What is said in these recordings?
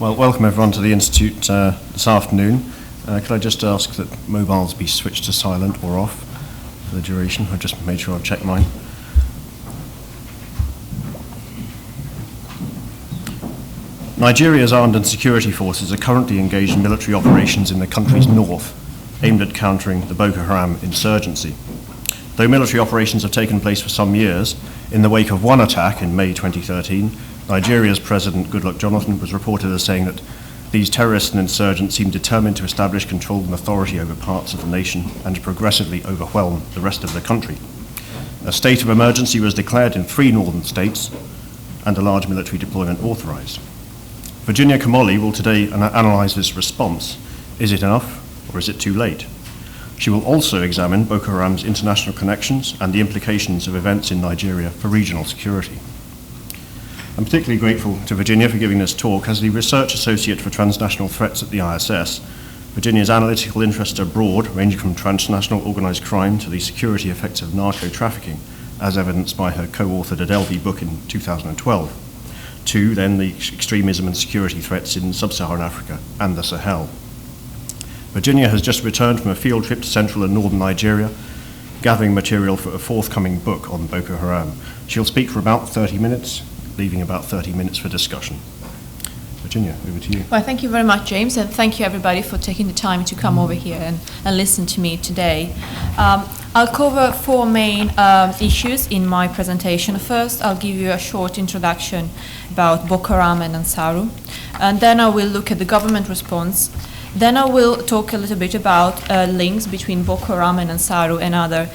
Well, welcome everyone to the Institute this afternoon. Could I just ask that mobiles be switched to silent or off for the duration? I just made sure I've checked mine. Nigeria's armed and security forces are currently engaged in military operations in the country's north, aimed at countering the Boko Haram insurgency. Though military operations have taken place for some years, in the wake of one attack in May 2013, Nigeria's President Goodluck Jonathan was reported as saying that these terrorists and insurgents seem determined to establish control and authority over parts of the nation and to progressively overwhelm the rest of the country. A state of emergency was declared in 3 northern states and a large military deployment authorized. Virginia Kamoli will today analyze this response. Is it enough or is it too late? She will also examine Boko Haram's international connections and the implications of events in Nigeria for regional security. I'm particularly grateful to Virginia for giving this talk. As the Research Associate for Transnational Threats at the ISS, Virginia's analytical interests are broad, ranging from transnational organized crime to the security effects of narco-trafficking, as evidenced by her co-authored Adelphi book in 2012, to then the extremism and security threats in sub-Saharan Africa and the Sahel. Virginia has just returned from a field trip to central and northern Nigeria, gathering material for a forthcoming book on Boko Haram. She'll speak for about 30 minutes, leaving about 30 minutes for discussion. Virginia, over to you. Well, thank you very much, James, and thank you everybody for taking the time to come over here and listen to me today. I'll cover 4 main issues in my presentation. First, I'll give you a short introduction about Boko Haram and Ansaru, and then I will look at the government response. Then I will talk a little bit about links between Boko Haram and Ansaru and other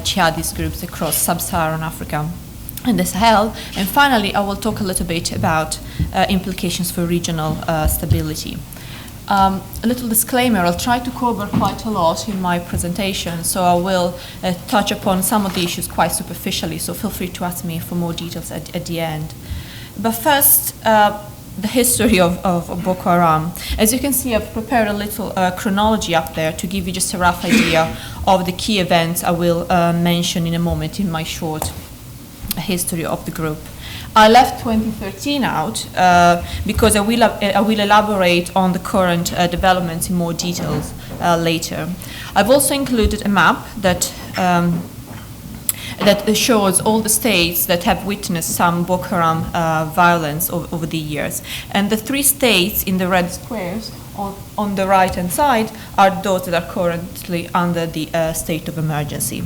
jihadist groups across sub-Saharan Africa and the Sahel. And finally, I will talk a little bit about implications for regional stability. A little disclaimer, I'll try to cover quite a lot in my presentation, so I will touch upon some of the issues quite superficially, so feel free to ask me for more details at the end. But first, the history of Boko Haram. As you can see, I've prepared a little chronology up there to give you just a rough idea of the key events I will mention in a moment in my short history of the group. I left 2013 out because I will elaborate on the current developments in more details later. I've also included a map that shows all the states that have witnessed some Boko Haram violence over the years. And the 3 states in the red squares on the right-hand side are those that are currently under the state of emergency.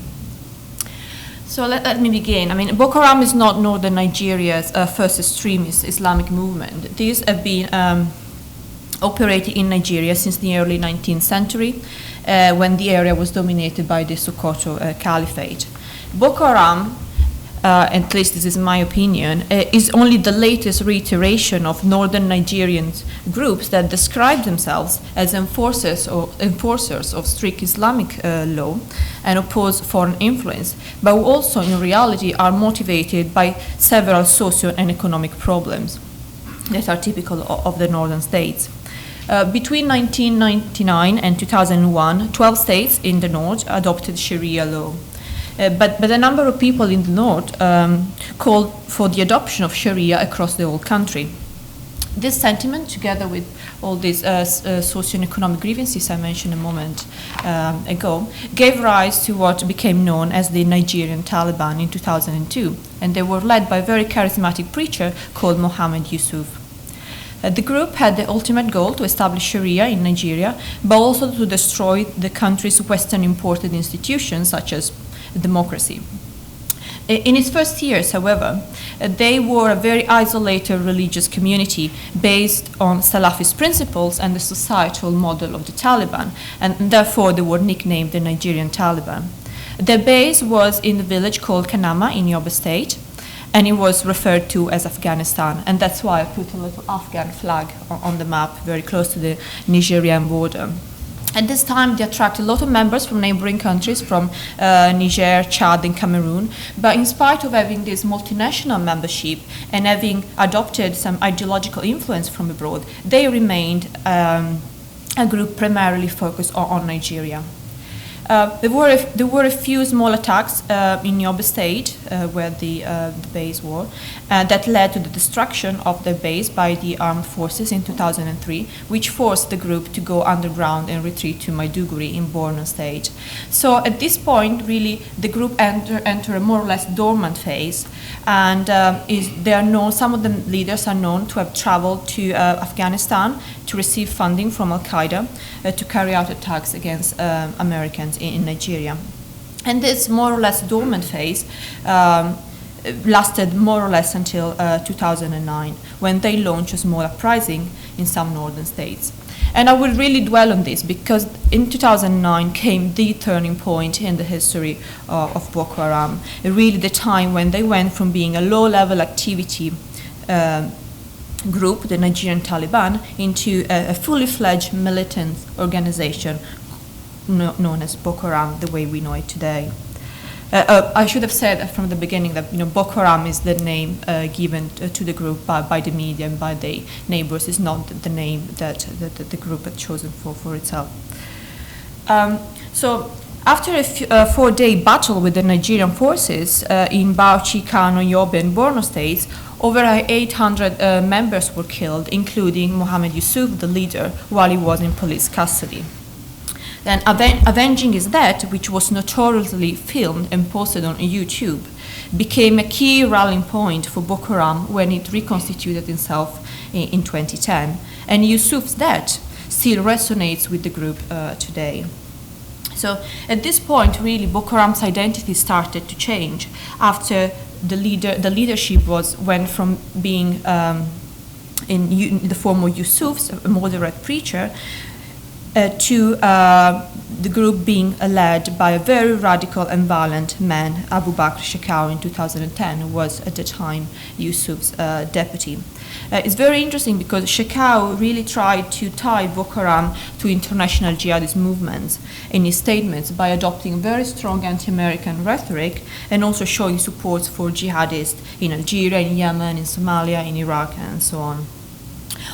So let me begin. I mean, Boko Haram is not northern Nigeria's first extremist Islamic movement. These have been operating in Nigeria since the early 19th century, when the area was dominated by the Sokoto Caliphate. Boko Haram, at least this is my opinion, is only the latest reiteration of northern Nigerian groups that describe themselves as enforcers of strict Islamic law and oppose foreign influence, but who also in reality are motivated by several socio and economic problems that are typical of the northern states. Between 1999 and 2001, 12 states in the north adopted Sharia law. But a number of people in the north called for the adoption of Sharia across the whole country. This sentiment, together with all these socio-economic grievances I mentioned a moment ago, gave rise to what became known as the Nigerian Taliban in 2002, and they were led by a very charismatic preacher called Mohammed Yusuf. The group had the ultimate goal to establish Sharia in Nigeria, but also to destroy the country's Western imported institutions such as democracy. In its first years, however, they were a very isolated religious community based on Salafist principles and the societal model of the Taliban, and therefore they were nicknamed the Nigerian Taliban. Their base was in the village called Kanama in Yobe State, and it was referred to as Afghanistan, and that's why I put a little Afghan flag on the map very close to the Nigerian border. At this time, they attracted a lot of members from neighboring countries, from Niger, Chad, and Cameroon. But in spite of having this multinational membership and having adopted some ideological influence from abroad, they remained a group primarily focused on Nigeria. There were a few small attacks in Yobe State, where the base were, that led to the destruction of the base by the armed forces in 2003, which forced the group to go underground and retreat to Maiduguri in Borno State. So at this point, really, the group enter a more or less dormant phase, and some of the leaders are known to have traveled to Afghanistan to receive funding from Al-Qaeda to carry out attacks against Americans in Nigeria. And this more or less dormant phase lasted more or less until 2009, when they launched a small uprising in some northern states. And I will really dwell on this because in 2009 came the turning point in the history of Boko Haram, really the time when they went from being a low-level activity group, the Nigerian Taliban, into a fully fledged militant organization known as Boko Haram, the way we know it today. I should have said from the beginning that Boko Haram is the name given to the group by the media and by the neighbors. It's not the name that the group had chosen for itself. So after a 4-day battle with the Nigerian forces in Bauchi, Kano, Yobe, and Borno states, over 800 members were killed, including Mohammed Yusuf, the leader, while he was in police custody. Then avenging his death, which was notoriously filmed and posted on YouTube, became a key rallying point for Boko Haram when it reconstituted itself in 2010. And Yusuf's death still resonates with the group today. So at this point, really, Boko Haram's identity started to change after the leadership went from being in the form of Yusuf's, a moderate preacher, to the group being led by a very radical and violent man, Abu Bakr Shekau, in 2010, who was at the time Yusuf's deputy. It's very interesting because Shekau really tried to tie Boko Haram to international jihadist movements in his statements by adopting very strong anti-American rhetoric and also showing support for jihadists in Algeria, in Yemen, in Somalia, in Iraq, and so on.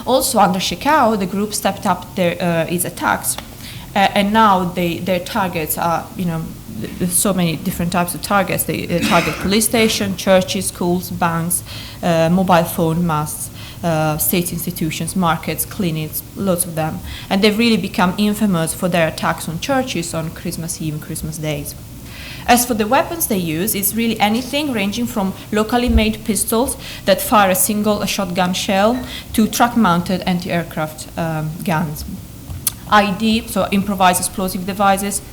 Also, under Shekau, the group stepped up its attacks, and now their targets are, there's so many different types of targets. They target police stations, churches, schools, banks, mobile phone masts, state institutions, markets, clinics, lots of them. And they've really become infamous for their attacks on churches on Christmas Eve and Christmas days. As for the weapons they use, it's really anything ranging from locally made pistols that fire a single shotgun shell to truck-mounted anti-aircraft guns. ID, so improvised explosive devices,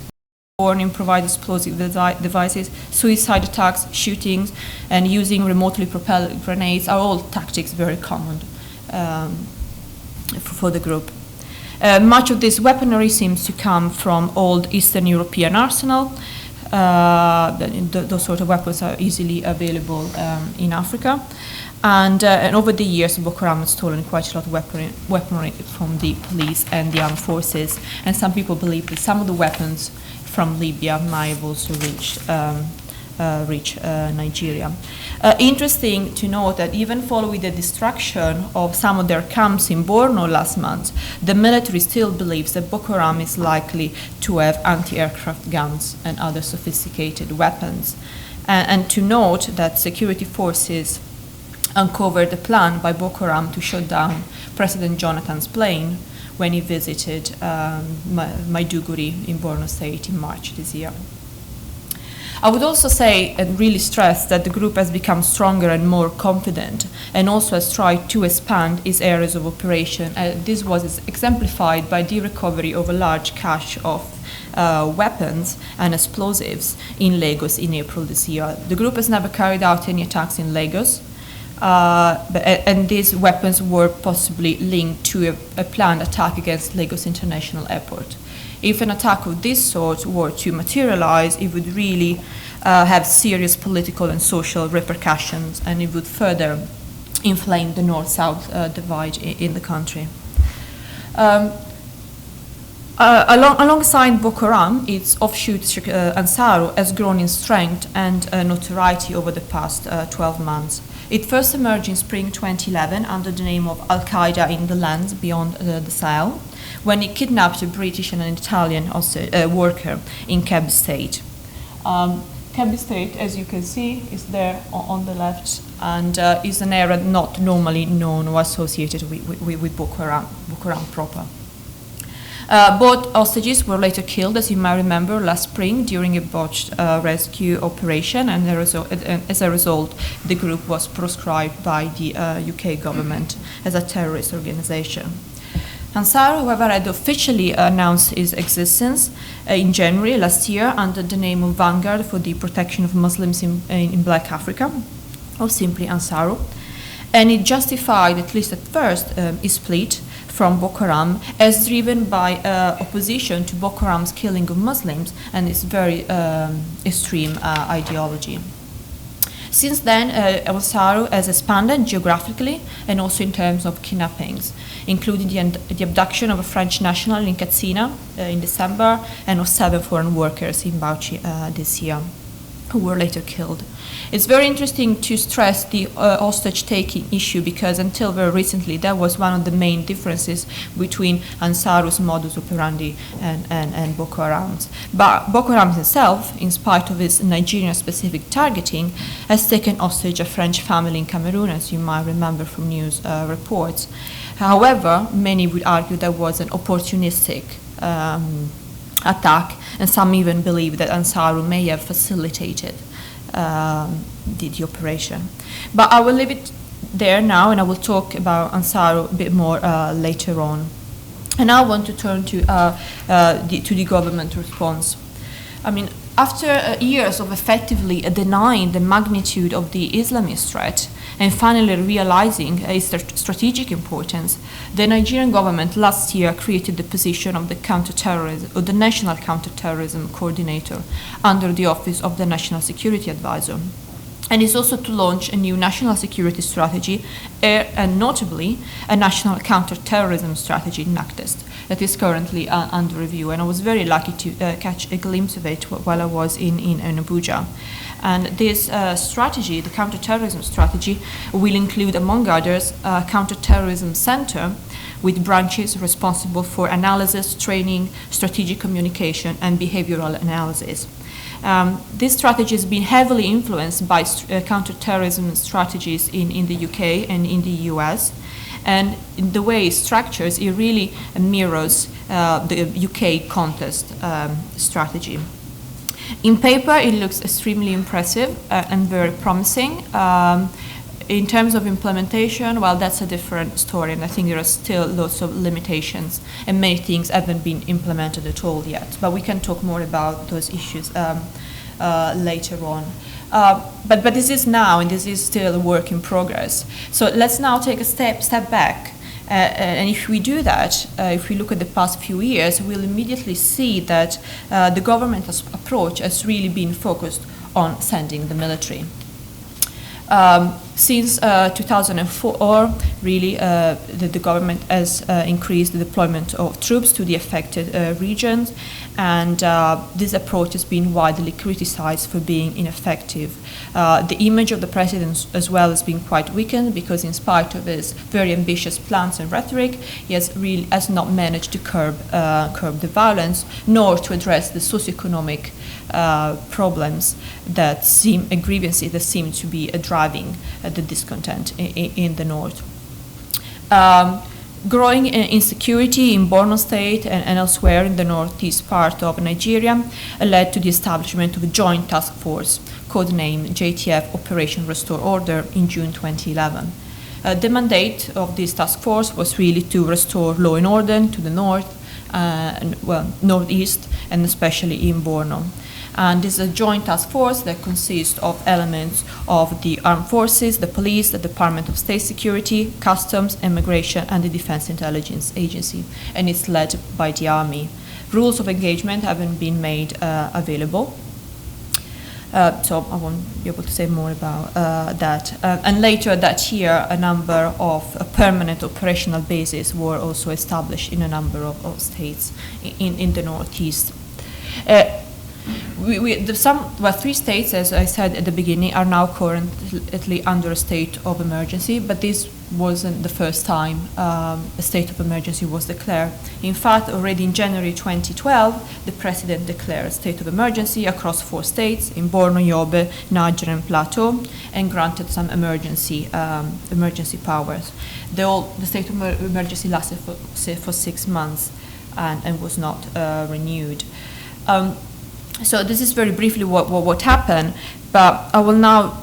born improvised explosive devices, suicide attacks, shootings, and using remotely propelled grenades are all tactics very common for the group. Much of this weaponry seems to come from old Eastern European arsenal. Those sort of weapons are easily available in Africa. And over the years, Boko Haram has stolen quite a lot of weaponry from the police and the armed forces. And some people believe that some of the weapons from Libya might have also reach Nigeria. Interesting to note that even following the destruction of some of their camps in Borno last month, the military still believes that Boko Haram is likely to have anti-aircraft guns and other sophisticated weapons. And to note that security forces uncovered a plan by Boko Haram to shut down President Jonathan's plane when he visited Maiduguri in Borno State in March this year. I would also say and really stress that the group has become stronger and more confident and also has tried to expand its areas of operation. This was exemplified by the recovery of a large cache of weapons and explosives in Lagos in April this year. The group has never carried out any attacks in Lagos, and these weapons were possibly linked to a planned attack against Lagos International Airport. If an attack of this sort were to materialize, it would really have serious political and social repercussions, and it would further inflame the north-south divide in the country. Alongside Boko Haram, its offshoot Ansaru has grown in strength and notoriety over the past 12 months. It first emerged in spring 2011 under the name of Al-Qaeda in the lands beyond the Sahel, when it kidnapped a British and an Italian worker in Kebbi State. Kebbi State, as you can see, is there on the left, and is an area not normally known or associated with Boko Haram proper. Both hostages were later killed, as you might remember, last spring during a botched rescue operation, and as a result, the group was proscribed by the UK government as a terrorist organization. Ansar, however, had officially announced its existence in January last year under the name of Vanguard for the Protection of Muslims in Black Africa, or simply Ansaru. And it justified, at least at first, its split from Boko Haram as driven by opposition to Boko Haram's killing of Muslims and its very extreme ideology. Since then, Ansaru has expanded geographically and also in terms of kidnappings, including the abduction of a French national in Katsina in December and of 7 foreign workers in Bauchi this year, who were later killed. It's very interesting to stress the hostage-taking issue because until very recently that was one of the main differences between Ansaru's modus operandi and Boko Haram's. But Boko Haram itself, in spite of its Nigerian-specific targeting, has taken hostage a French family in Cameroon, as you might remember from news reports. However, many would argue that was an opportunistic attack, and some even believe that Ansaru may have facilitated the operation. But I will leave it there now, and I will talk about Ansaru a bit more later on. And now I want to turn to the government response. I mean, after years of effectively denying the magnitude of the Islamist threat and finally realizing its strategic importance, the Nigerian government last year created the position of the counterterrorism or the National Counterterrorism Coordinator under the Office of the National Security Advisor. And is also to launch a new national security strategy and notably a national counterterrorism strategy, NACTEST, that is currently under review. And I was very lucky to catch a glimpse of it while I was in Abuja. And this strategy, the counterterrorism strategy, will include, among others, a counterterrorism center with branches responsible for analysis, training, strategic communication, and behavioral analysis. This strategy has been heavily influenced by counterterrorism strategies in the UK and in the US. And in the way it structures, it really mirrors the UK contest strategy. In paper, it looks extremely impressive and very promising. In terms of implementation, well, that's a different story, and I think there are still lots of limitations, and many things haven't been implemented at all yet. But we can talk more about those issues later on. But this is now, and this is still a work in progress. So let's now take a step back. And if we do that, if we look at the past few years, we'll immediately see that the government approach has really been focused on sending the military. Since 2004, really, the government has increased the deployment of troops to the affected regions, and this approach has been widely criticized for being ineffective. The image of the president as well has been quite weakened because in spite of his very ambitious plans and rhetoric, he has not managed to curb the violence, nor to address the socioeconomic problems that grievances that seem to be driving the discontent in the north. Growing insecurity in Borno State and elsewhere in the northeast part of Nigeria led to the establishment of a joint task force, codenamed JTF Operation Restore Order, in June 2011. The mandate of this task force was really to restore law and order to the north, northeast, and especially in Borno. And this is a joint task force that consists of elements of the armed forces, the police, the Department of State Security, Customs, Immigration, and the Defense Intelligence Agency, and it's led by the Army. Rules of engagement haven't been made available, so I won't be able to say more about that. And later that year, a number of permanent operational bases were also established in a number of states in the northeast. Three states, as I said at the beginning, are now currently under a state of emergency, but this wasn't the first time a state of emergency was declared. In fact, already in January 2012, the president declared a state of emergency across 4 states, in Borno, Yobe, Niger, and Plateau, and granted some emergency powers. The state of emergency lasted for 6 months and was not renewed. So this is very briefly what happened, but I will now,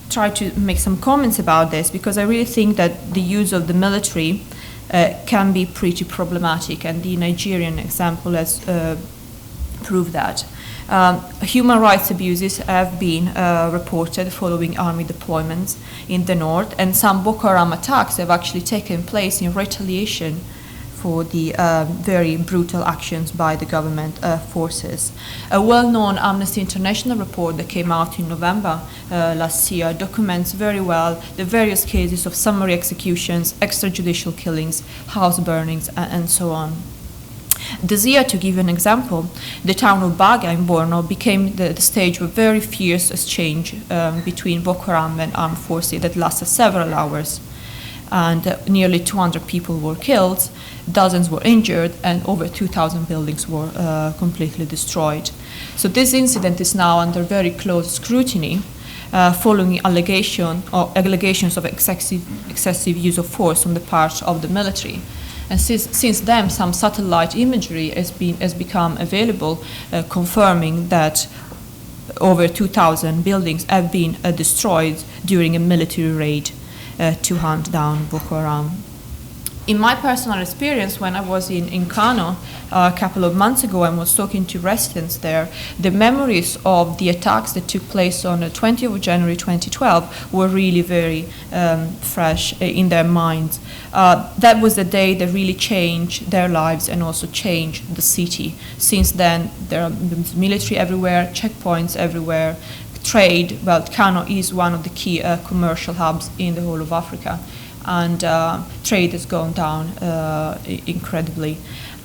try to make some comments about this, because I really think that the use of the military can be pretty problematic, and the Nigerian example has proved that. Human rights abuses have been reported following army deployments in the north, and some Boko Haram attacks have actually taken place in retaliation for the very brutal actions by the government forces. A well-known Amnesty International report that came out in November last year documents very well the various cases of summary executions, extrajudicial killings, house burnings, and so on. This year, to give you an example, the town of Baga in Borno became the stage of a very fierce exchange between Boko Haram and armed forces that lasted several hours. And nearly 200 people were killed, dozens were injured, and over 2,000 buildings were completely destroyed. So this incident is now under very close scrutiny following allegations of excessive use of force on the part of the military. And since then, some satellite imagery has become available, confirming that over 2,000 buildings have been destroyed during a military raid to hunt down Boko Haram. In my personal experience, when I was in Kano a couple of months ago and was talking to residents there, the memories of the attacks that took place on the 20th of January 2012 were really very fresh in their minds. That was the day that really changed their lives and also changed the city. Since then, there are military everywhere, checkpoints everywhere, trade. Well, Kano is one of the key commercial hubs in the whole of Africa, and trade has gone down incredibly.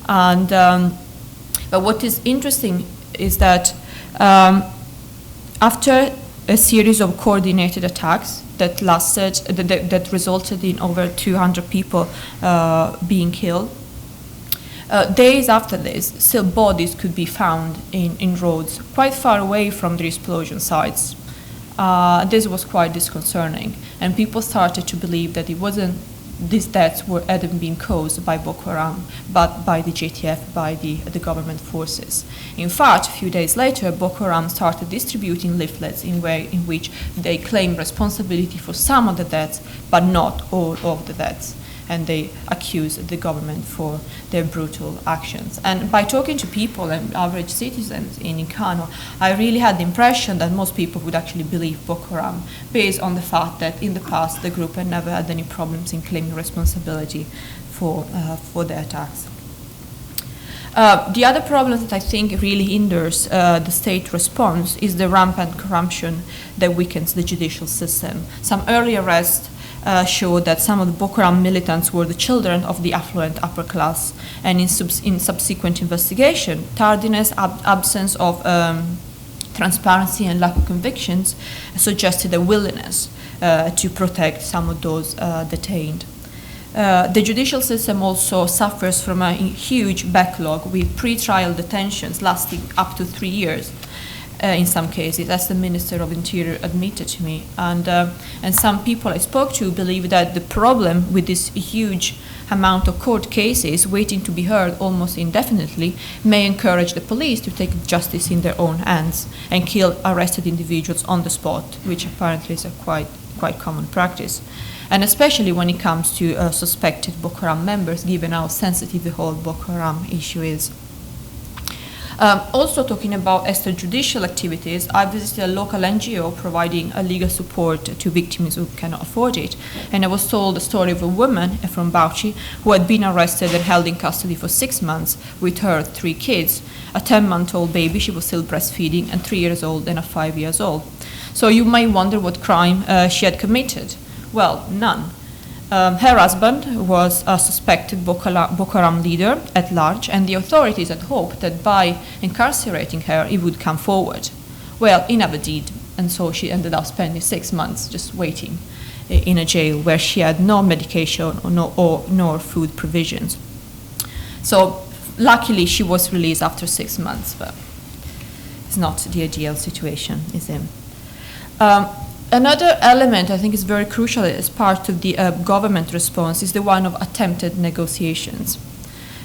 And but what is interesting is that after a series of coordinated attacks that resulted in over 200 people being killed, days after this, still bodies could be found in roads quite far away from the explosion sites. This was quite disconcerting, and people started to believe that these deaths hadn't been caused by Boko Haram, but by the JTF, by the government forces. In fact, a few days later, Boko Haram started distributing leaflets in which they claimed responsibility for some of the deaths, but not all of the deaths. And they accused the government for their brutal actions. And by talking to people and average citizens in Kano, I really had the impression that most people would actually believe Boko Haram, based on the fact that in the past the group had never had any problems in claiming responsibility for the attacks. The other problem that I think really hinders the state response is the rampant corruption that weakens the judicial system. Some early arrests showed that some of the Boko Haram militants were the children of the affluent upper class, and in subsequent investigation, tardiness, absence of transparency and lack of convictions suggested a willingness to protect some of those detained. The judicial system also suffers from a huge backlog with pre-trial detentions lasting up to 3 years. In some cases, as the Minister of Interior admitted to me. And some people I spoke to believe that the problem with this huge amount of court cases waiting to be heard almost indefinitely may encourage the police to take justice in their own hands and kill arrested individuals on the spot, which apparently is a quite common practice. And especially when it comes to suspected Boko Haram members, given how sensitive the whole Boko Haram issue is. Also talking about extrajudicial activities, I visited a local NGO providing legal support to victims who cannot afford it. And I was told the story of a woman from Bauchi who had been arrested and held in custody for 6 months with her 3 kids, a 10-month-old baby, she was still breastfeeding, and 3 years old and a 5 years old. So you might wonder what crime she had committed. Well, none. Her husband was a suspected Boko Haram leader at large, and the authorities had hoped that by incarcerating her, he would come forward. Well, he never did, and so she ended up spending 6 months just waiting in a jail where she had no medication nor food provisions. So luckily she was released after 6 months, but it's not the ideal situation, is it? Another element I think is very crucial as part of the government response is the one of attempted negotiations.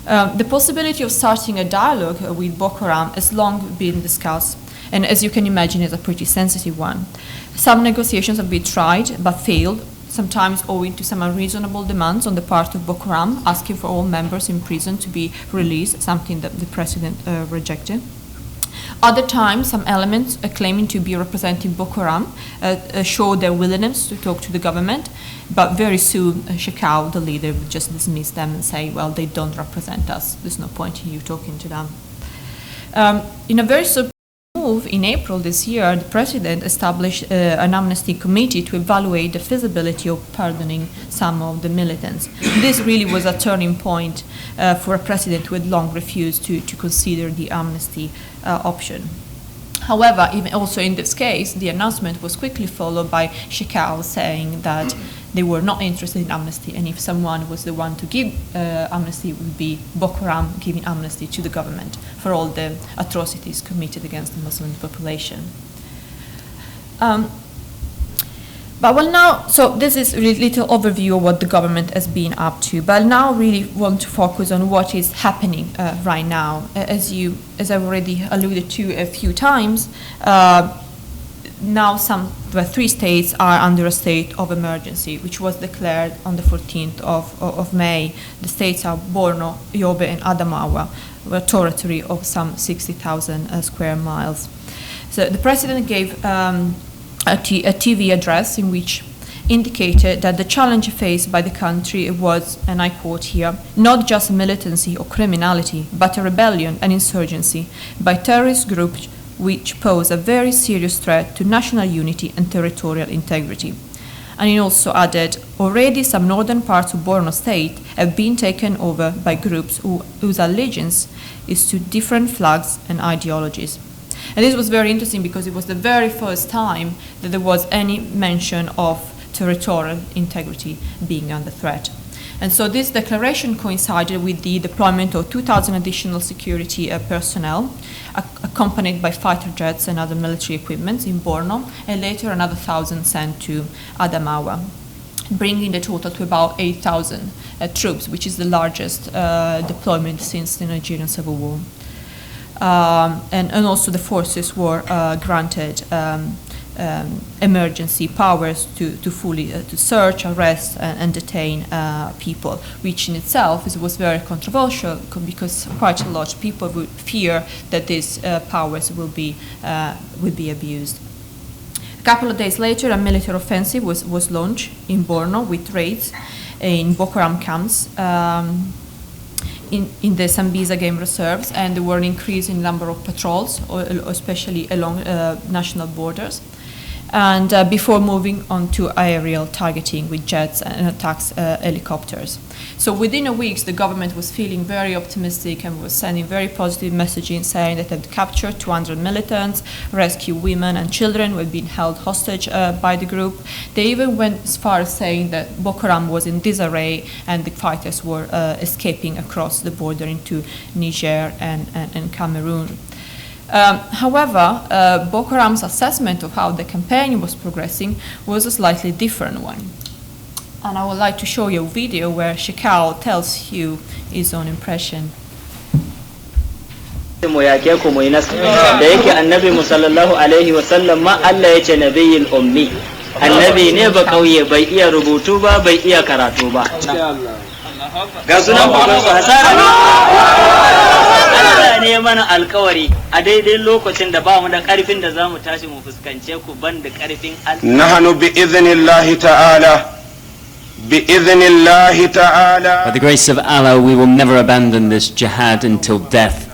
The possibility of starting a dialogue with Boko Haram has long been discussed, and as you can imagine, is a pretty sensitive one. Some negotiations have been tried but failed, sometimes owing to some unreasonable demands on the part of Boko Haram, asking for all members in prison to be released, something that the president rejected. Other times, some elements claiming to be representing Boko Haram showed their willingness to talk to the government, but very soon Shekau, the leader, would just dismiss them and say, well, they don't represent us. There's no point in you talking to them. In a very surprising move, in April this year, the president established an amnesty committee to evaluate the feasibility of pardoning some of the militants. This really was a turning point for a president who had long refused to consider the amnesty option. However, even also in this case, the announcement was quickly followed by Shekau saying that they were not interested in amnesty, and if someone was the one to give amnesty, it would be Boko Haram giving amnesty to the government for all the atrocities committed against the Muslim population. But well, now, so this is a little overview of what the government has been up to. But I now really want to focus on what is happening right now. As I've already alluded to a few times, now the 3 states are under a state of emergency, which was declared on the 14th of May. The states are Borno, Yobe, and Adamawa, a territory of some 60,000 square miles. So the president gave a TV address in which indicated that the challenge faced by the country was, and I quote here, not just militancy or criminality, but a rebellion and insurgency by terrorist groups which pose a very serious threat to national unity and territorial integrity. And he also added, already some northern parts of Borno state have been taken over by groups whose allegiance is to different flags and ideologies. And this was very interesting because it was the very first time that there was any mention of territorial integrity being under threat. And so this declaration coincided with the deployment of 2,000 additional security personnel, accompanied by fighter jets and other military equipment in Borno, and later another 1,000 sent to Adamawa, bringing the total to about 8,000 troops, which is the largest deployment since the Nigerian Civil War. And also the forces were granted emergency powers to fully to search, arrest, and detain people, which in itself was very controversial because quite a lot of people would fear that these powers will be abused. A couple of days later, a military offensive was launched in Borno with raids in Boko Haram camps. In the Sambisa game reserves, and there were an increase in number of patrols, especially along national borders, and before moving on to aerial targeting with jets and attacks helicopters. So within a week, the government was feeling very optimistic and was sending very positive messaging saying that it had captured 200 militants, rescued women and children who had been held hostage by the group. They even went as far as saying that Boko Haram was in disarray and the fighters were escaping across the border into Niger and Cameroon. However, Boko Haram's assessment of how the campaign was progressing was a slightly different one. And I would like to show you a video where Shekau tells you his own impression. mu yake ku mu nas da yake annabi sallallahu alaihi wa sallam ma Allah yace nabiyul ummi annabi ne ba kauye bai iya rubutu ba bai iya karatu ba ga sunan ku hasara Allah ne mana alkawari a daidai lokacin da ba mu da karfin da zamu tashi mu fuskance ku ban da karfin Allah nahnu bi idhnillahi ta'ala. By the grace of Allah, we will never abandon this jihad until death.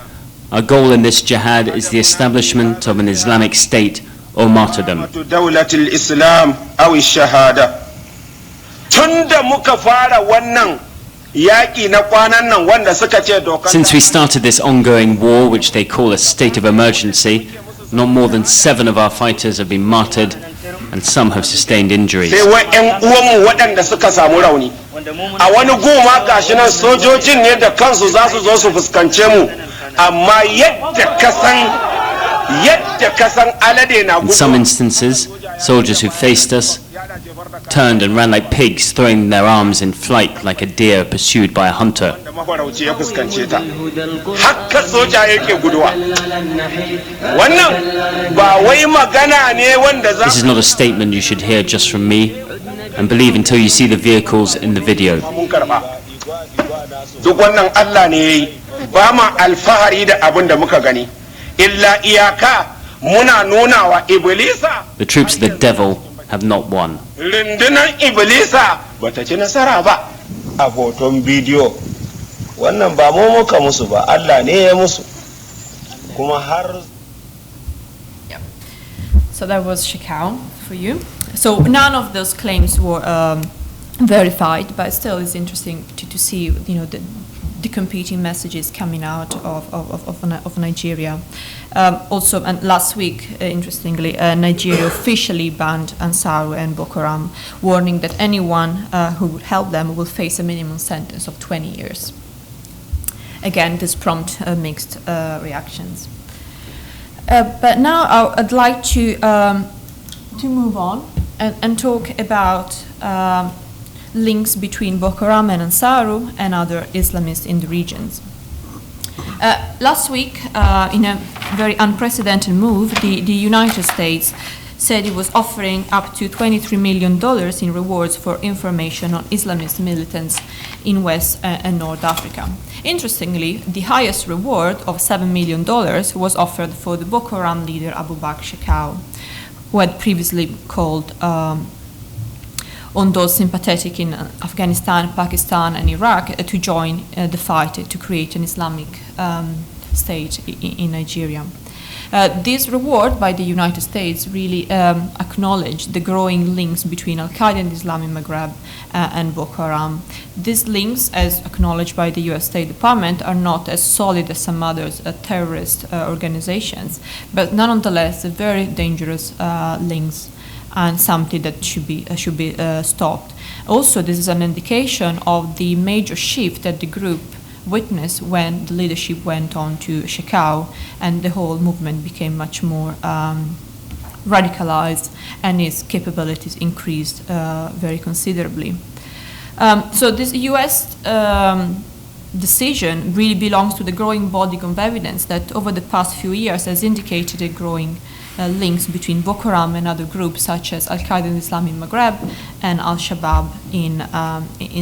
Our goal in this jihad is the establishment of an Islamic state or martyrdom. tunda muka fara wannan yaƙi na kwanan nan wanda suka ce dokan. Since we started this ongoing war, which they call a state of emergency, not more than 7 of our fighters have been martyred and some have sustained injuries. Sai wa ƴan uwanmu waɗanda suka samu rauni. A wani goma gashi nan sojojin ne da kansu za su zo su fuskance mu, amma yadda kasan alade na gudu. In some instances, soldiers who faced us turned and ran like pigs, throwing their arms in flight like a deer pursued by a hunter. Da mafarauci ya fuskance ta. Haka soja yake guduwa. Wannan ba wai magana ne wanda za. This is not a statement you should hear just from me, and believe until you see the vehicles in the video. Duk wannan Allah ne yayi, ba ma alfahari da abin da muka gani. Illa iyaka muna nuna wa Iblisa. The troops of the devil have not won. Rundunar Iblisa bata ci nasara ba. A hoton bidiyo wannan ba mu muka musu ba, Allah ne ya musu. Kuma har. So that was Shekau for you. So none of those claims were verified, but still it's interesting to see, the competing messages coming out of Nigeria. Also, and last week, interestingly, Nigeria officially banned Ansaru and Boko Haram, warning that anyone who would help them will face a minimum sentence of 20 years. Again, this prompted mixed reactions. But now I'd like to move on and talk about links between Boko Haram and Ansaru and other Islamists in the regions. Last week, in a very unprecedented move, the United States said it was offering up to $23 million in rewards for information on Islamist militants in West and North Africa. Interestingly, the highest reward of $7 million was offered for the Boko Haram leader Abu Bakr Shekau, who had previously called on those sympathetic in Afghanistan, Pakistan and Iraq to join the fight to create an Islamic state in Nigeria. This reward by the United States really acknowledged the growing links between Al-Qaeda and the Islamic Maghreb and Boko Haram. These links, as acknowledged by the US State Department, are not as solid as some other terrorist organizations, but nonetheless very dangerous links and something that should be stopped. Also, this is an indication of the major shift that the group witnessed when the leadership went on to Shekau and the whole movement became much more radicalized and its capabilities increased very considerably. So this US decision really belongs to the growing body of evidence that over the past few years has indicated a growing links between Boko Haram and other groups such as Al-Qaeda in the Islamic Maghreb and Al-Shabaab in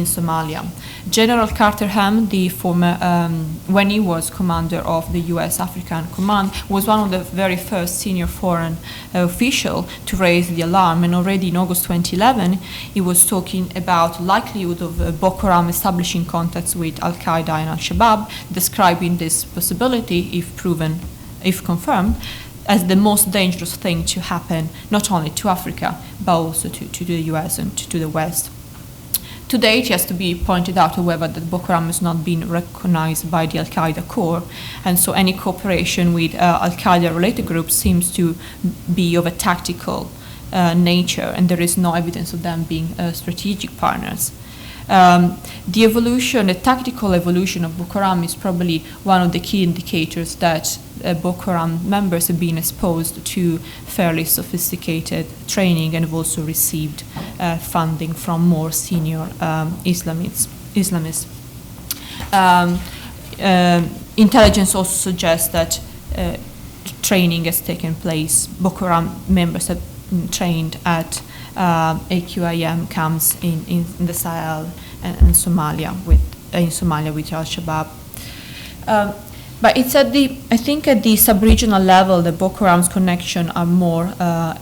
Somalia. General Carter Ham, the former, when he was commander of the US African Command, was one of the very first senior foreign officials to raise the alarm, and already in August 2011 he was talking about likelihood of Boko Haram establishing contacts with Al-Qaeda and Al-Shabaab, describing this possibility, if confirmed, as the most dangerous thing to happen, not only to Africa, but also to the US and to the West. Today, it has to be pointed out, however, that Boko Haram has not been recognized by the Al-Qaeda core, and so any cooperation with Al-Qaeda-related groups seems to be of a tactical nature, and there is no evidence of them being strategic partners. The tactical evolution of Boko Haram is probably one of the key indicators that Boko Haram members have been exposed to fairly sophisticated training and have also received funding from more senior Islamists. Intelligence also suggests that training has taken place. Boko Haram members have trained at AQIM camps in the Sahel and Somalia with Al-Shabaab. But it's I think at the sub-regional level, the Boko Haram's connection are more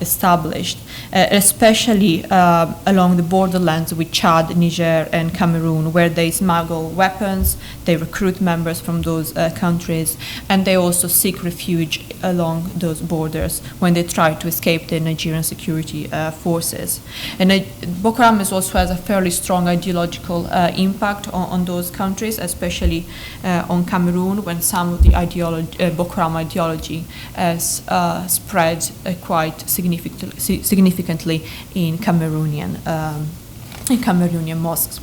established, especially along the borderlands with Chad, Niger, and Cameroon, where they smuggle weapons, they recruit members from those countries, and they also seek refuge along those borders when they try to escape the Nigerian security forces. And Boko Haram also has a fairly strong ideological impact on those countries, especially on Cameroon, when some of the Boko Haram ideology has spread quite significantly in Cameroonian mosques.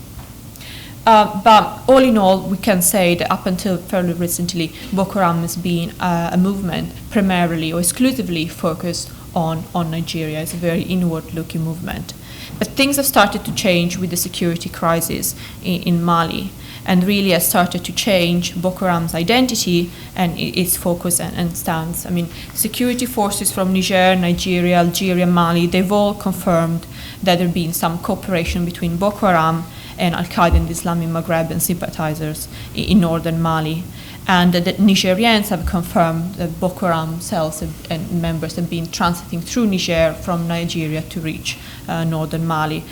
But all in all, we can say that up until fairly recently, Boko Haram has been a movement primarily or exclusively focused on Nigeria. It's a very inward-looking movement. But things have started to change with the security crisis in Mali, and really has started to change Boko Haram's identity and its focus and stance. I mean, security forces from Niger, Nigeria, Algeria, Mali, they've all confirmed that there has been some cooperation between Boko Haram and Al-Qaeda and the Islamic Maghreb and sympathizers in northern Mali. And the Nigerians have confirmed that Boko Haram cells and members have been transiting through Niger from Nigeria to reach northern Mali.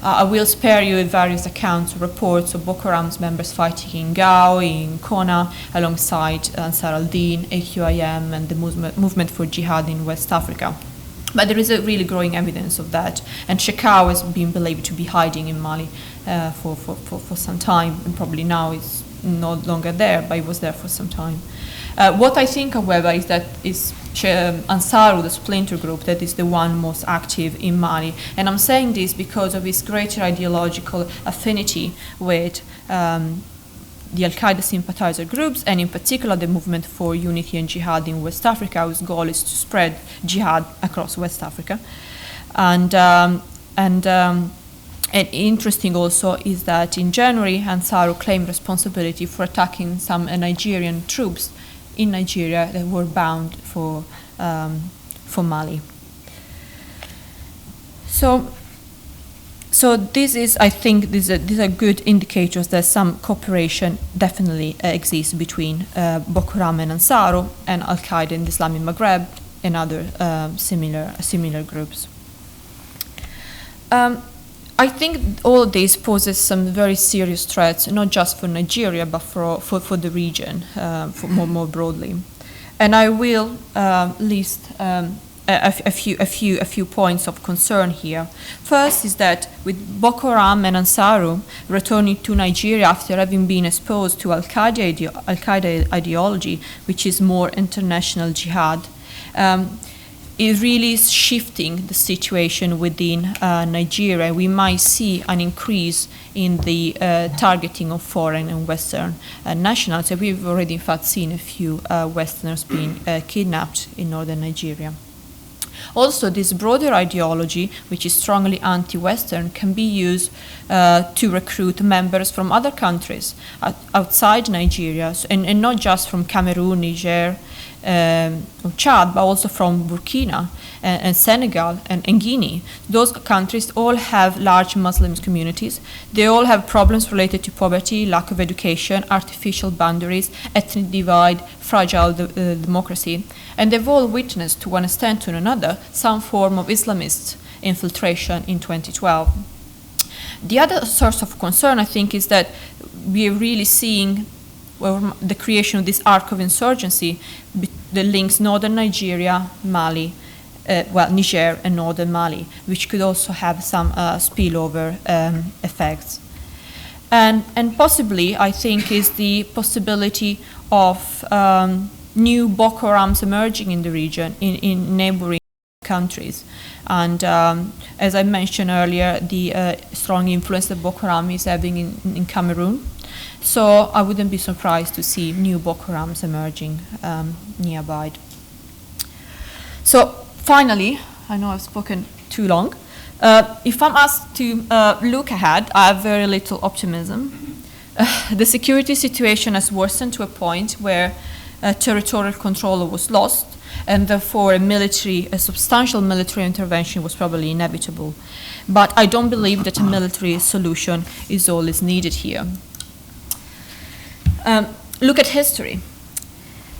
I will spare you various accounts, reports of Boko Haram's members fighting in Gao, in Kona, alongside Ansar al-Din, AQIM, and the movement for jihad in West Africa. But there is a really growing evidence of that. And Shekau has been believed to be hiding in Mali for some time, and probably now is no longer there, but it was there for some time. What I think, however, is that Ansaru, the splinter group, that is the one most active in Mali. And I'm saying this because of its greater ideological affinity with the Al-Qaeda sympathizer groups, and in particular the movement for unity and jihad in West Africa, whose goal is to spread jihad across West Africa. And interesting also is that in January, Ansaru claimed responsibility for attacking some Nigerian troops in Nigeria that were bound for Mali. So this is, I think, these are good indicators that some cooperation definitely exists between Boko Haram and Ansaru and Al-Qaeda in the Islamic Maghreb and other similar groups. I think all of this poses some very serious threats, not just for Nigeria, but for the region, more broadly. And I will list a few points of concern here. First is that with Boko Haram and Ansaru returning to Nigeria after having been exposed to Al-Qaeda ideology, which is more international jihad, is really shifting the situation within Nigeria. We might see an increase in the targeting of foreign and Western nationals. So we've already, in fact, seen a few Westerners being kidnapped in northern Nigeria. Also, this broader ideology, which is strongly anti-Western, can be used to recruit members from other countries outside Nigeria, and not just from Cameroon, Niger, or Chad, but also from Burkina and Senegal and Guinea. Those countries all have large Muslim communities. They all have problems related to poverty, lack of education, artificial boundaries, ethnic divide, fragile democracy. And they've all witnessed, to one extent or another, some form of Islamist infiltration in 2012. The other source of concern, I think, is that we're really seeing the creation of this arc of insurgency that links northern Nigeria, Mali, Niger and northern Mali, which could also have some spillover effects. And possibly, I think, is the possibility of new Boko Harams emerging in the region, in neighboring countries. And as I mentioned earlier, the strong influence that Boko Haram is having in Cameroon. So I wouldn't be surprised to see new Boko Harams emerging nearby. So finally, I know I've spoken too long. If I'm asked to look ahead, I have very little optimism. The security situation has worsened to a point where territorial control was lost, and therefore a substantial military intervention was probably inevitable. But I don't believe that a military solution is all is needed here. Look at history.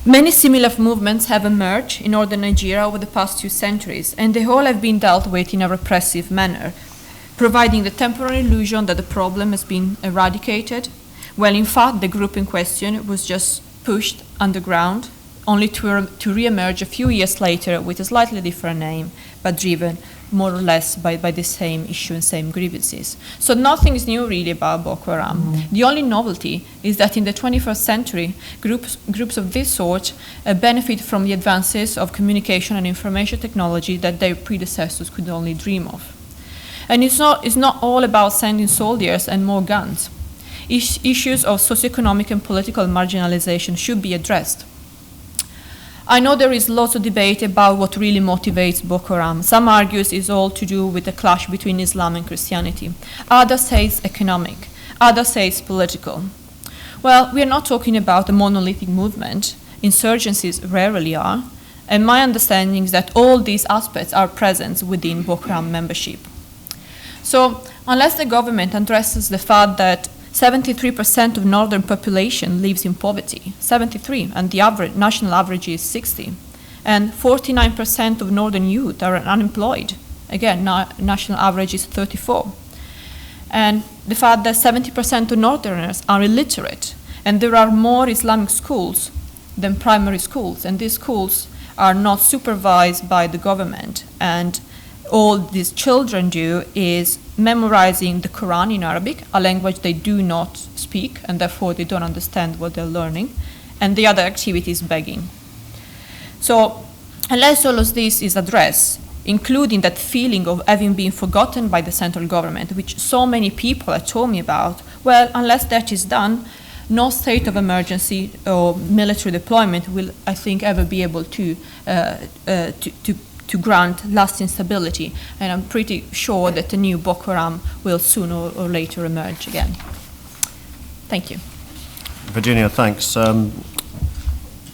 Many similar movements have emerged in northern Nigeria over the past 2 centuries, and they all have been dealt with in a repressive manner, providing the temporary illusion that the problem has been eradicated, while in fact the group in question was just pushed underground, only to re-emerge a few years later with a slightly different name, but driven more or less by the same issue and same grievances. So nothing is new really about Boko Haram. The only novelty is that in the 21st century, groups of this sort benefit from the advances of communication and information technology that their predecessors could only dream of. And it's not all about sending soldiers and more guns. Issues of socioeconomic and political marginalization should be addressed. I know there is lots of debate about what really motivates Boko Haram. Some argue it's all to do with the clash between Islam and Christianity. Others say it's economic. Others say it's political. Well, we are not talking about a monolithic movement. Insurgencies rarely are. And my understanding is that all these aspects are present within Boko Haram membership. So, unless the government addresses the fact that 73% of northern population lives in poverty, 73, and the national average is 60. And 49% of northern youth are unemployed. Again, national average is 34. And the fact that 70% of northerners are illiterate, and there are more Islamic schools than primary schools, and these schools are not supervised by the government, and all these children do is memorizing the Quran in Arabic, a language they do not speak, and therefore they don't understand what they're learning, and the other activity is begging. So unless all of this is addressed, including that feeling of having been forgotten by the central government, which so many people have told me about, well, unless that is done, no state of emergency or military deployment will, I think, ever be able to grant lasting stability, and I'm pretty sure that the new Boko Haram will sooner or later emerge again. Thank you. Virginia, thanks. I'll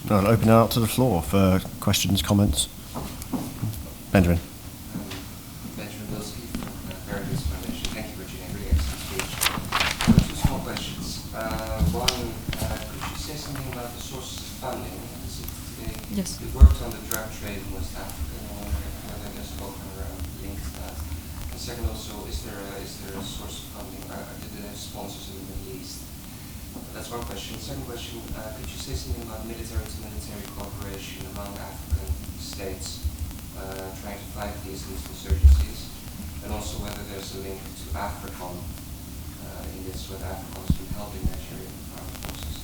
open it out to the floor for questions, comments. Benjamin. Benjamin Bilski from Fairviews Foundation. Thank you, Virginia. Really excellent speech. Two small questions. One, could you say something about the sources of funding? Yes. You worked on the drug trade in West Africa. I guess Boko Haram linked to that. And second, also, is there a source of funding? Did they have sponsors in the Middle East? That's one question. Second question, could you say something about military-to-military cooperation among African states trying to fight these insurgencies, and also whether there's a link to AFRICOM in this, whether AFRICOM has been helping Nigerian armed forces?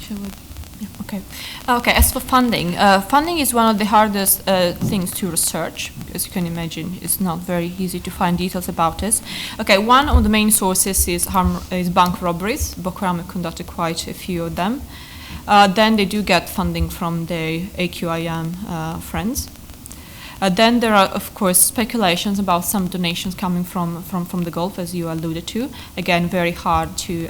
Shall we? Yeah, okay. Okay, as for funding, funding is one of the hardest things to research. As you can imagine, it's not very easy to find details about this. Okay, one of the main sources is bank robberies. Boko Haram conducted quite a few of them. Then they do get funding from their AQIM friends. Then there are, of course, speculations about some donations coming from the Gulf, as you alluded to. Again, very hard to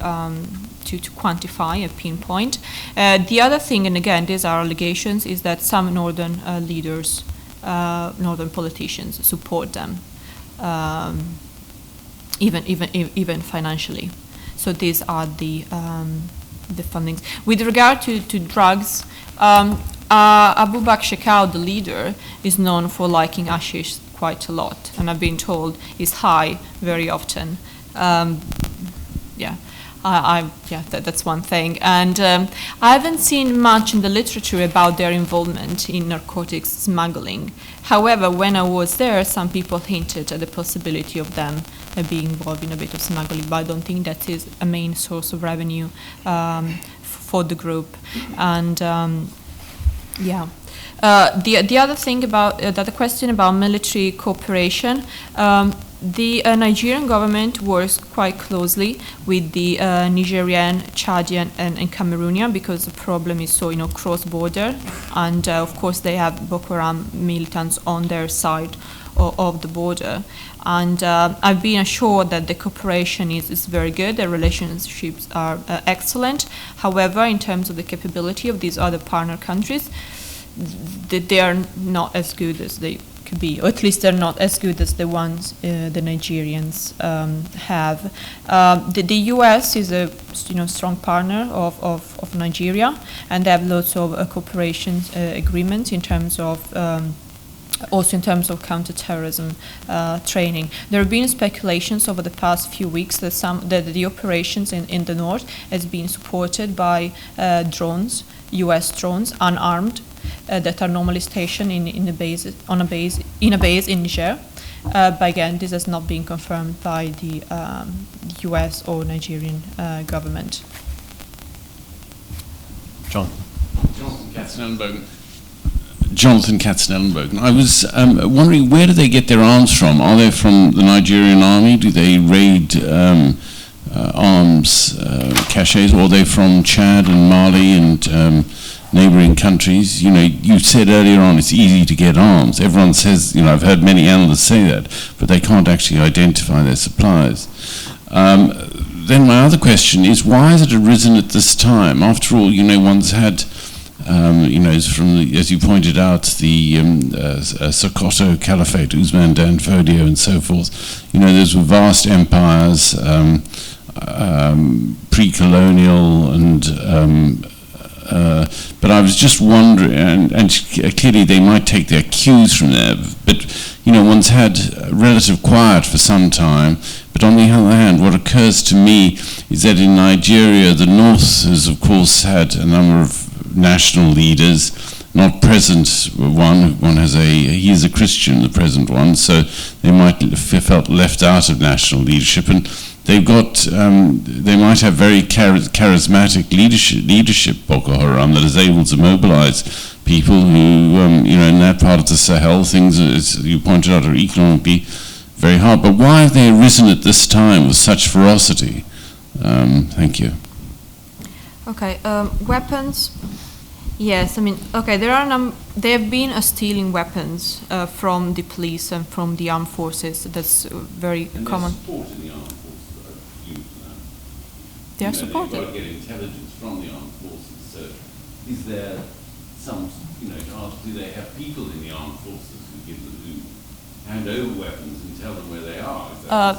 quantify a pinpoint. The other thing, and again, these are allegations, is that some northern leaders, northern politicians, support them, even financially. So these are the fundings. With regard to drugs, Abu Bakr Shekau, the leader, is known for liking hashish quite a lot, and I've been told is high very often. That's one thing. And I haven't seen much in the literature about their involvement in narcotics smuggling. However, when I was there, some people hinted at the possibility of them being involved in a bit of smuggling, but I don't think that is a main source of revenue for the group. And the other thing about the question about military cooperation, the Nigerian government works quite closely with the Nigerian, Chadian, and Cameroonian, because the problem is so cross-border, and of course they have Boko Haram militants on their side of the border. And I've been assured that the cooperation is very good, the relationships are excellent. However, in terms of the capability of these other partner countries, they are not as good as they could be, or at least they're not as good as the ones the Nigerians have. The U.S. is a strong partner of Nigeria, and they have lots of cooperation agreements in terms of also in terms of counterterrorism training. There have been speculations over the past few weeks that the operations in the north has been supported by drones, U.S. drones, unarmed, that are normally stationed in a base in Niger. But again, this has not been confirmed by the U.S. or Nigerian government. John. Jonathan Katzenellenbogen. I was wondering, where do they get their arms from? Are they from the Nigerian army? Do they raid arms caches, or are they from Chad and Mali and neighboring countries? You said earlier on it's easy to get arms. Everyone says, I've heard many analysts say that, but they can't actually identify their supplies. Then my other question is, why has it arisen at this time? After all, one's had as you pointed out, the Sokoto Caliphate, Usman Dan Fodio and so forth. Those were vast empires, pre-colonial, but I was just wondering, and clearly they might take their cues from there, but one's had relative quiet for some time. But on the other hand, what occurs to me is that in Nigeria, the North has, of course, had a number of national leaders, not present one has he is a Christian, the present one, so they might have felt left out of national leadership, and they've got they might have very charismatic leadership Boko Haram that is able to mobilize people who in that part of the Sahel, things, as you pointed out, are economically very hard. But why have they arisen at this time with such ferocity? Thank you. Okay, weapons. Yes, there have been stealing weapons from the police and from the armed forces. That's very common. Supporting the armed forces, they are supported. They've got to get intelligence from the armed forces. So, is there some, do they have people in the armed forces who hand over weapons and tell them where they are?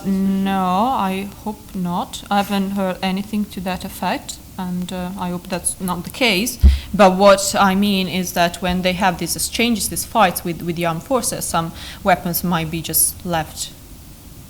No, I hope not. I haven't heard anything to that effect, and I hope that's not the case. But what I mean is that when they have these exchanges, these fights with the armed forces, some weapons might be just left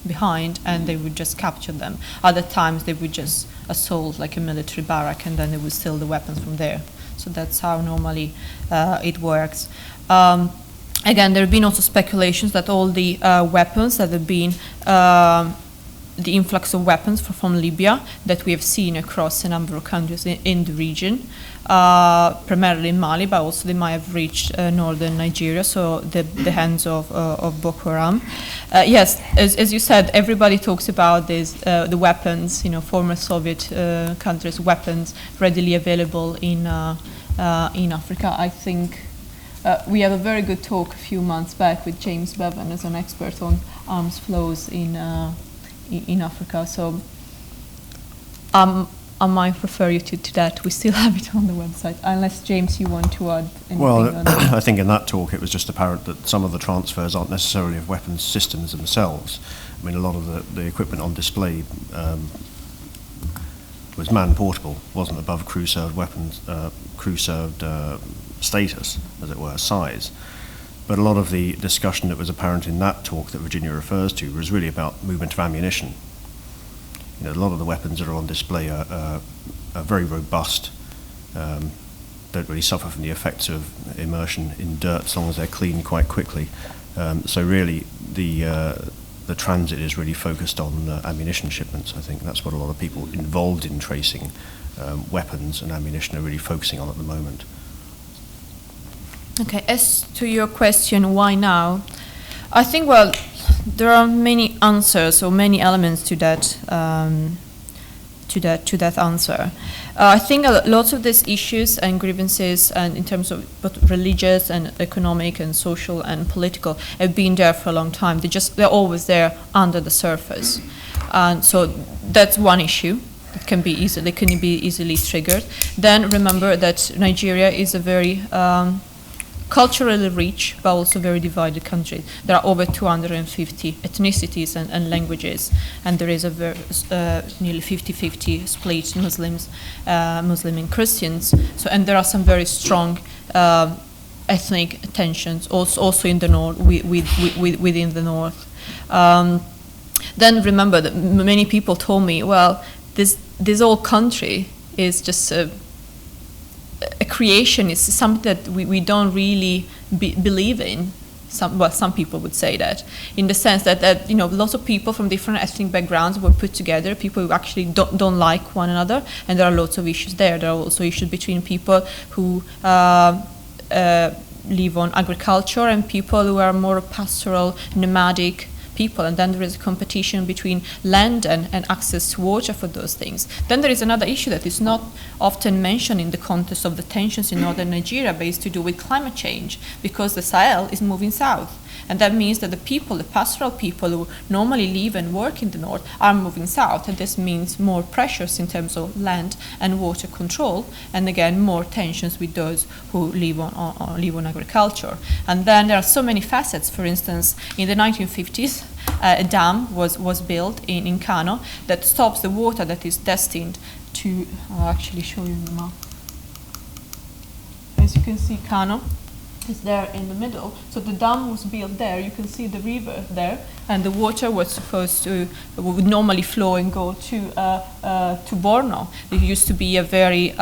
behind and they would just capture them. Other times they would just assault like a military barrack and then they would steal the weapons from there. So that's how normally it works. Again, there have been also speculations that all the weapons that have been, the influx of weapons from Libya that we have seen across a number of countries in the region, primarily in Mali, but also they might have reached northern Nigeria, so the hands of Boko Haram. Yes, as you said, everybody talks about this, the weapons, former Soviet countries' weapons readily available in Africa. I think we had a very good talk a few months back with James Bevan as an expert on arms flows in Africa. So I might refer you to that. We still have it on the website, unless, James, you want to add anything. Well, I think in that talk it was just apparent that some of the transfers aren't necessarily of weapons systems themselves. I mean, a lot of the equipment on display was man-portable, wasn't above crew-served weapons, crew-served status, as it were, size. But a lot of the discussion that was apparent in that talk that Virginia refers to was really about movement of ammunition. A lot of the weapons that are on display are very robust, don't really suffer from the effects of immersion in dirt as long as they're cleaned quite quickly. So really the transit is really focused on ammunition shipments. I think that's what a lot of people involved in tracing weapons and ammunition are really focusing on at the moment. Okay, as to your question, why now? I think, well, there are many answers or many elements to that answer. I think lots of these issues and grievances, and in terms of both religious and economic and social and political, have been there for a long time. They're always there under the surface, and so that's one issue. It can be easily triggered. Then remember that Nigeria is a very culturally rich, but also very divided country. There are over 250 ethnicities and languages, and there is a nearly 50-50 split Muslims, Muslim and Christians. So, and there are some very strong ethnic tensions also in the north, within the north. Then remember that many people told me, well, this whole country is just a creation. It's something that we don't really believe in. Some people would say that, in the sense that lots of people from different ethnic backgrounds were put together, people who actually don't like one another, and there are lots of issues there. There are also issues between people who live on agriculture and people who are more pastoral, nomadic people, and then there is a competition between land and access to water for those things. Then there is another issue that is not often mentioned in the context of the tensions in northern Nigeria, but is to do with climate change, because the Sahel is moving south. And that means that the pastoral people who normally live and work in the north are moving south, and this means more pressures in terms of land and water control, and again more tensions with those who live on agriculture. And then there are so many facets. For instance, in the 1950s, a dam was built in Kano that stops the water that is destined to. I'll actually show you the map. As you can see, Kano is there in the middle. So the dam was built there. You can see the river there, and the water was would normally flow and go to Borno. It used to be a very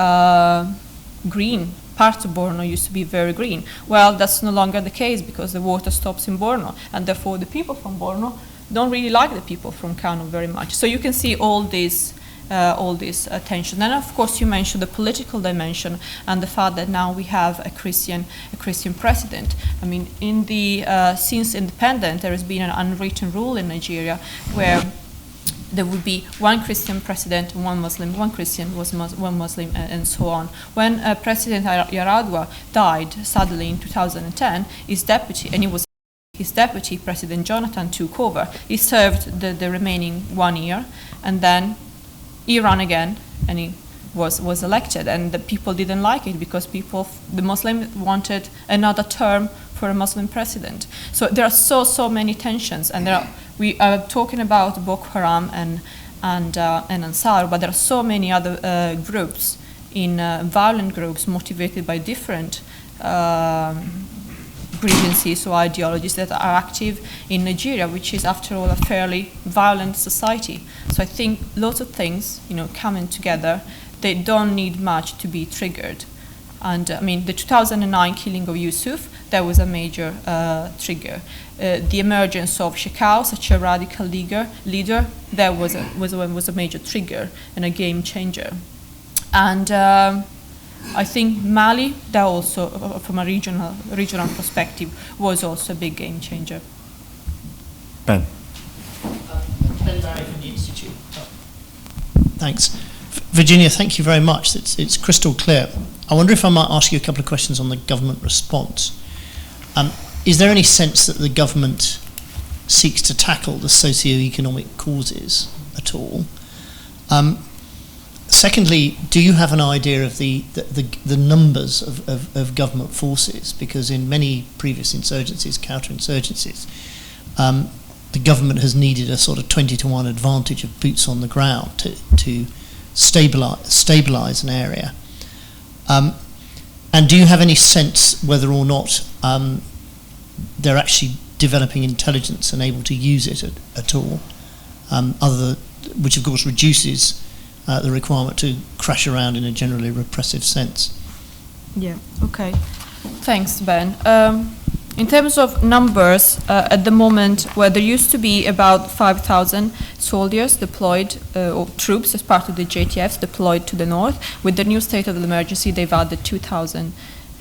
green part of Borno. Used to be very green. Well, that's no longer the case because the water stops in Borno, and therefore the people from Borno don't really like the people from Kano very much. So you can see all this tension. Then, of course, you mentioned the political dimension and the fact that now we have a Christian president. I mean, in the since independence, there has been an unwritten rule in Nigeria where there would be one Christian president, one Muslim, one Christian, one Muslim, and so on. When President Yaradua died suddenly in 2010, his deputy, President Jonathan, took over. He served the remaining 1 year, and then he ran again, and he was elected, and the people didn't like it because the Muslims wanted another term for a Muslim president. So there are so many tensions, and we are talking about Boko Haram and Ansar, but there are so many other groups, violent groups motivated by different grievances or ideologies that are active in Nigeria, which is, after all, a fairly violent society. So I think lots of things, coming together, they don't need much to be triggered. And I mean, the 2009 killing of Yusuf, that was a major trigger. The emergence of Shekau, such a radical leader, that was a major trigger and a game changer. And I think Mali, that also, from a regional perspective, was also a big game changer. Ben. Ben Barry from the Institute. Thanks. Virginia, thank you very much. It's crystal clear. I wonder if I might ask you a couple of questions on the government response. Is there any sense that the government seeks to tackle the socio-economic causes at all? Secondly, do you have an idea of the numbers of government forces? Because in many previous insurgencies, counterinsurgencies, the government has needed a sort of 20-to-1 advantage of boots on the ground to stabilise an area. And do you have any sense whether or not they're actually developing intelligence and able to use it at all, which of course reduces the requirement to crash around in a generally repressive sense? Yeah, okay. Thanks, Ben. In terms of numbers, at the moment, where there used to be about 5,000 soldiers deployed, or troops as part of the JTFs deployed to the north, with the new state of emergency, they've added 2,000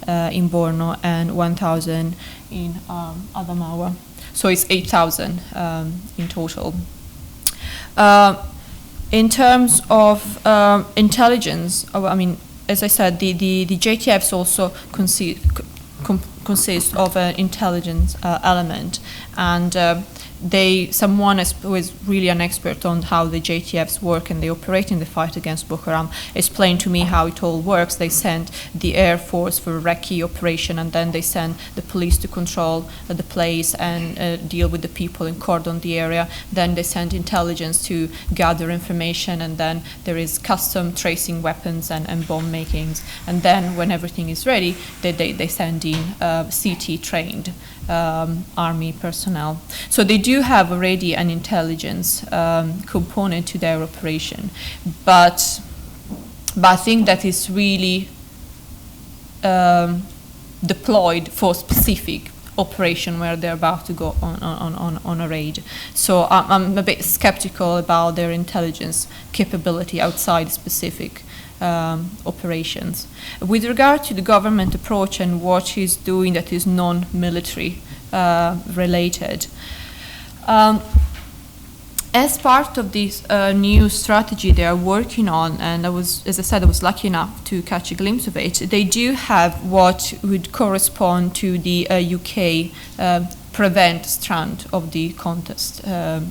in Borno and 1,000 in Adamawa. So it's 8,000 in total. In terms of intelligence, I mean, as I said, the JTFs also consist of an intelligence element, and someone who is really an expert on how the JTFs work and they operate in the fight against Boko Haram explained to me how it all works. They send the Air Force for a recce operation, and then they send the police to control the place and deal with the people and cordon the area. Then they send intelligence to gather information, and then there is custom tracing weapons and bomb makings. And then when everything is ready, they send in CT trained army personnel. So they do have already an intelligence component to their operation, but I think that is really deployed for specific operation where they're about to go on a raid. So I'm a bit skeptical about their intelligence capability outside specific operations. With regard to the government approach and what he's doing that is non-military related, as part of this new strategy they are working on, and as I said, I was lucky enough to catch a glimpse of it, they do have what would correspond to the UK prevent strand of the contest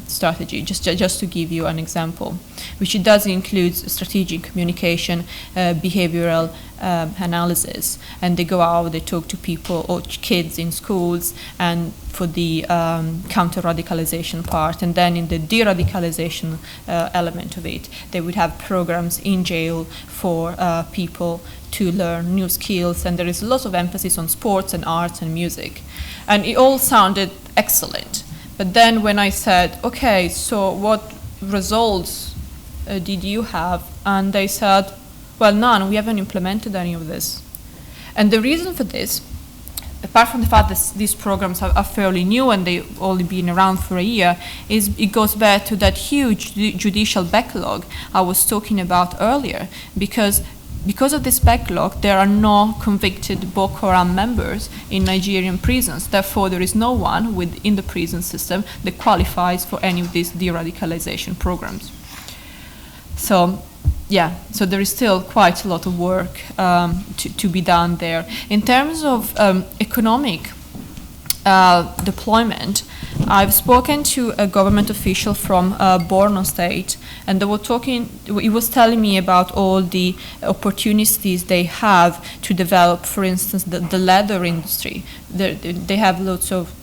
strategy, just to give you an example, which it does include strategic communication, behavioral analysis, and they go out, they talk to people or kids in schools, and for the counter-radicalization part, and then in the de-radicalization element of it, they would have programs in jail for people to learn new skills, and there is lots of emphasis on sports and arts and music. And it all sounded excellent. But then when I said, okay, so what results did you have? And they said, well, none, we haven't implemented any of this. And the reason for this, apart from the fact that these programs are fairly new and they've only been around for a year, is it goes back to that huge judicial backlog I was talking about earlier. Because of this backlog, there are no convicted Boko Haram members in Nigerian prisons. Therefore, there is no one within the prison system that qualifies for any of these de-radicalization programs. So, yeah, so there is still quite a lot of work to be done there. In terms of economic deployment, I've spoken to a government official from Borno State, and they were talking. He was telling me about all the opportunities they have to develop, for instance, the leather industry. They have lots of,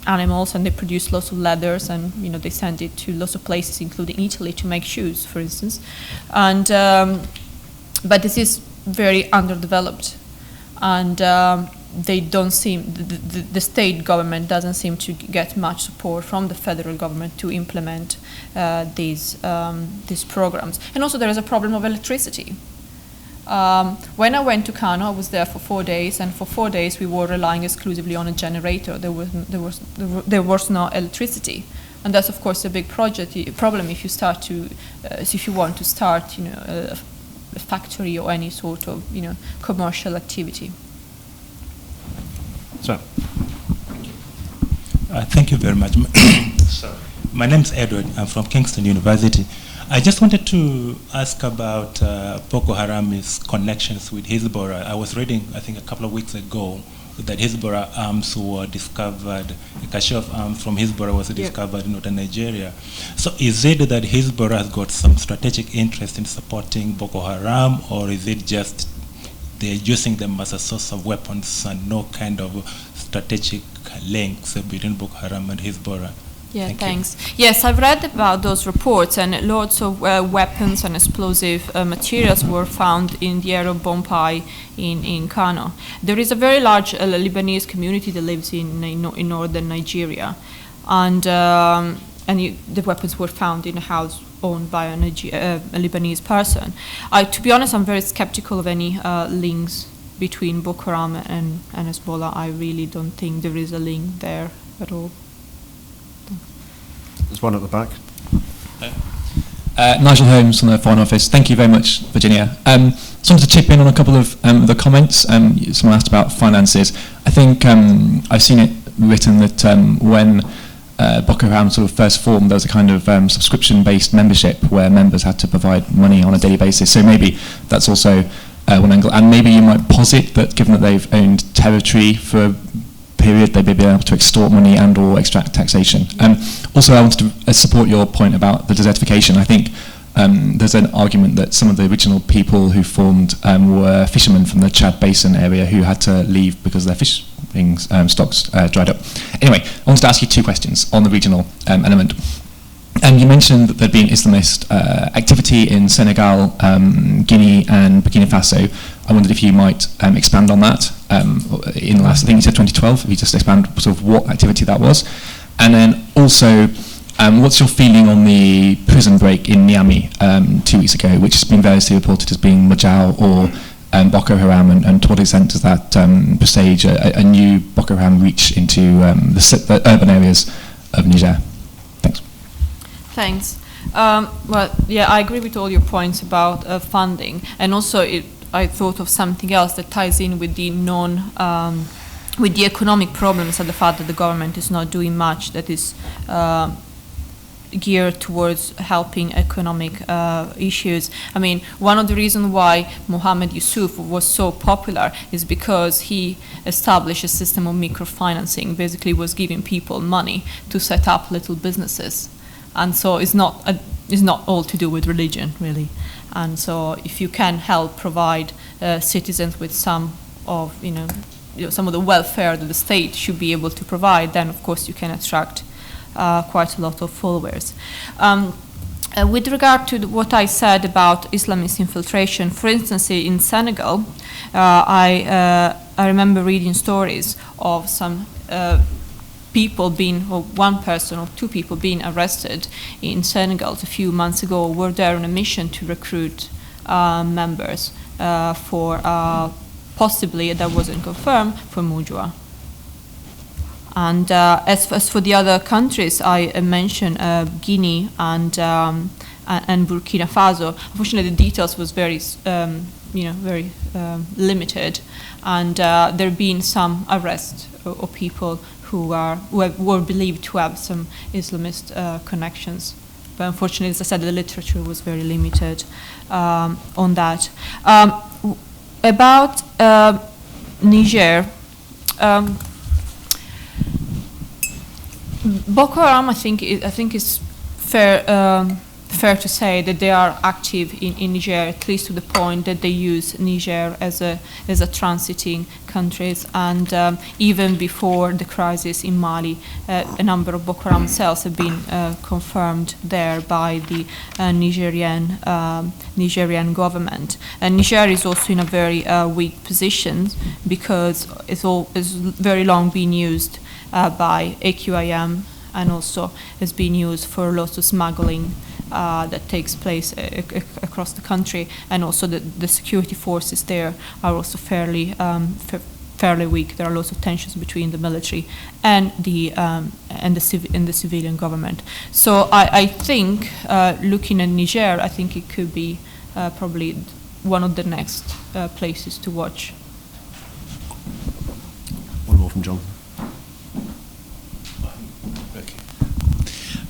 animals, and they produce lots of leathers, and they send it to lots of places, including Italy, to make shoes, for instance. And but this is very underdeveloped, and they don't seem, the state government doesn't seem to get much support from the federal government to implement these programs. And also there is a problem of electricity. When I went to Kano, I was there for 4 days, and for 4 days we were relying exclusively on a generator. There was no electricity, and that's of course a big problem if you start to, if you want to start, a factory or any sort of, commercial activity. So. Thank you very much. My name is Edward. I'm from Kingston University. I just wanted to ask about Boko Haram's connections with Hezbollah. I was reading, I think a couple of weeks ago, that Hezbollah arms were discovered, a cache of arms from Hezbollah was discovered in northern Nigeria. So is it that Hezbollah has got some strategic interest in supporting Boko Haram, or is it just they're using them as a source of weapons and no kind of strategic links between Boko Haram and Hezbollah? Yeah, thanks. Yes, I've read about those reports, and lots of weapons and explosive materials were found in the area of Bompai in Kano. There is a very large Lebanese community that lives in northern Nigeria, and the weapons were found in a house owned by a Lebanese person. To be honest, I'm very skeptical of any links between Boko Haram and Hezbollah. I really don't think there is a link there at all. There's one at the back. Nigel Holmes from the Foreign Office. Thank you very much, Virginia. Just wanted to chip in on a couple of the comments. Someone asked about finances. I think I've seen it written that when Boko Haram sort of first formed, there was a kind of subscription-based membership where members had to provide money on a daily basis. So maybe that's also one angle. And maybe you might posit that given that they've owned territory for period, they may be able to extort money and or extract taxation. Also, I wanted to support your point about the desertification. I think there's an argument that some of the original people who formed were fishermen from the Chad Basin area who had to leave because their fishing stocks dried up. Anyway, I wanted to ask you two questions on the regional element. You mentioned that there'd been Islamist activity in Senegal, Guinea and Burkina Faso. I wondered if you might expand on that in the last, I think you said 2012, if you just expand sort of what activity that was. And then also, what's your feeling on the prison break in Niamey 2 weeks ago, which has been variously reported as being Majal or Boko Haram, and to what extent does that presage a new Boko Haram reach into the urban areas of Niger? Thanks. Thanks. Well, yeah, I agree with all your points about funding, and also I thought of something else that ties in with the with the economic problems and the fact that the government is not doing much that is geared towards helping economic issues. I mean, one of the reasons why Mohamed Yusuf was so popular is because he established a system of microfinancing, basically was giving people money to set up little businesses. And so it's not all to do with religion, really. And so if you can help provide citizens with some of the welfare that the state should be able to provide, then of course you can attract quite a lot of followers. With regard to what I said about Islamist infiltration, for instance, in Senegal, I remember reading stories of some people or one person or two people being arrested in Senegal a few months ago, were there on a mission to recruit members for possibly, that wasn't confirmed, for Mujwa. And as for the other countries, I mentioned Guinea and Burkina Faso. Unfortunately, the details was very limited, and there have been some arrests of people who were believed to have some Islamist connections. But unfortunately, as I said, the literature was very limited on that. About Niger, Boko Haram, I think is fair to say that they are active in Niger, at least to the point that they use Niger as a transiting countries. And even before the crisis in Mali, a number of Boko Haram cells have been confirmed there by the Nigerian government. And Niger is also in a very weak position because it's very long been used by AQIM, and also has been used for lots of smuggling that takes place across the country, and also the security forces there are also fairly weak. There are lots of tensions between the military and the civilian government. So I think looking at Niger, I think it could be probably one of the next places to watch. One more from John.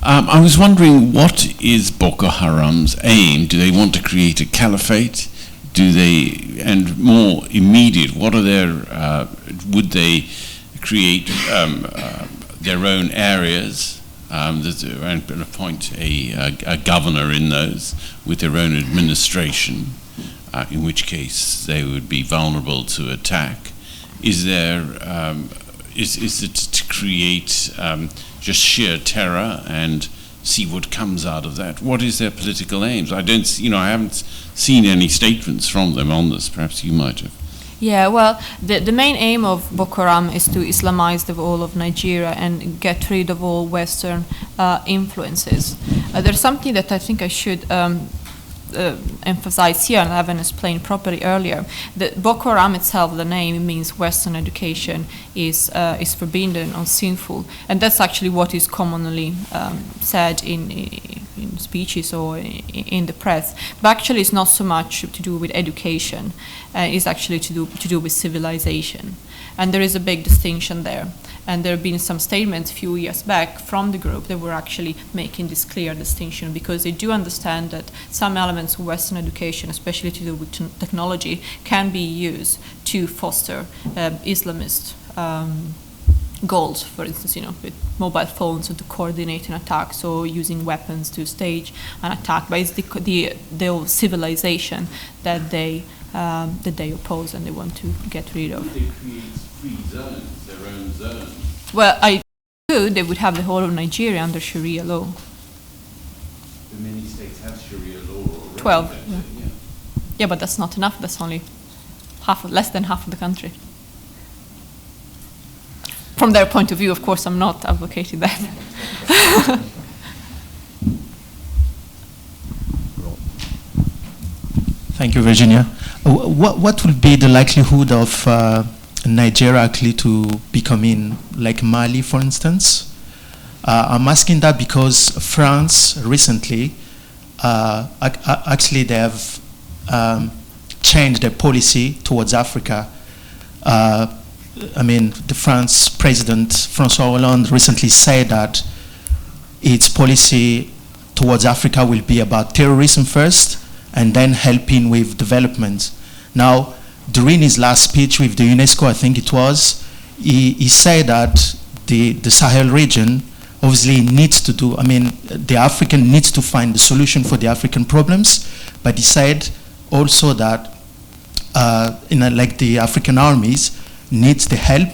I was wondering, what is Boko Haram's aim? Do they want to create a caliphate? And more immediate, what are their, would they create their own areas and appoint a governor in those with their own administration, in which case they would be vulnerable to attack? Is it to create just sheer terror and see what comes out of that? What is their political aims? I haven't seen any statements from them on this. Perhaps you might have. Yeah, well, the main aim of Boko Haram is to Islamize the whole of Nigeria and get rid of all Western influences. There's something that I think I should emphasize here, and I haven't explained properly earlier. The Boko Haram itself, the name means Western education is forbidden or sinful, and that's actually what is commonly said in speeches or in the press. But actually, it's not so much to do with education; it's actually to do with civilization, and there is a big distinction there. And there have been some statements a few years back from the group that were actually making this clear distinction, because they do understand that some elements of Western education, especially to do with technology, can be used to foster Islamist goals, for instance, with mobile phones and to coordinate an attack, so using weapons to stage an attack. But it's the civilization that they oppose and they want to get rid of. They create free zones, their own zones. Well, they would have the whole of Nigeria under Sharia law. Many states have Sharia law already. 12. Yeah, but that's not enough. That's only less than half of the country. From their point of view, of course, I'm not advocating that. Thank you, Virginia. What will be the likelihood of Nigeria actually to becoming like Mali, for instance? I'm asking that because France recently, actually they have changed their policy towards Africa. The France President François Hollande recently said that its policy towards Africa will be about terrorism first and then helping with development. Now, during his last speech with the UNESCO, I think it was, he said that the Sahel region obviously needs to do, the African needs to find the solution for the African problems, but he said also that like the African armies needs the help,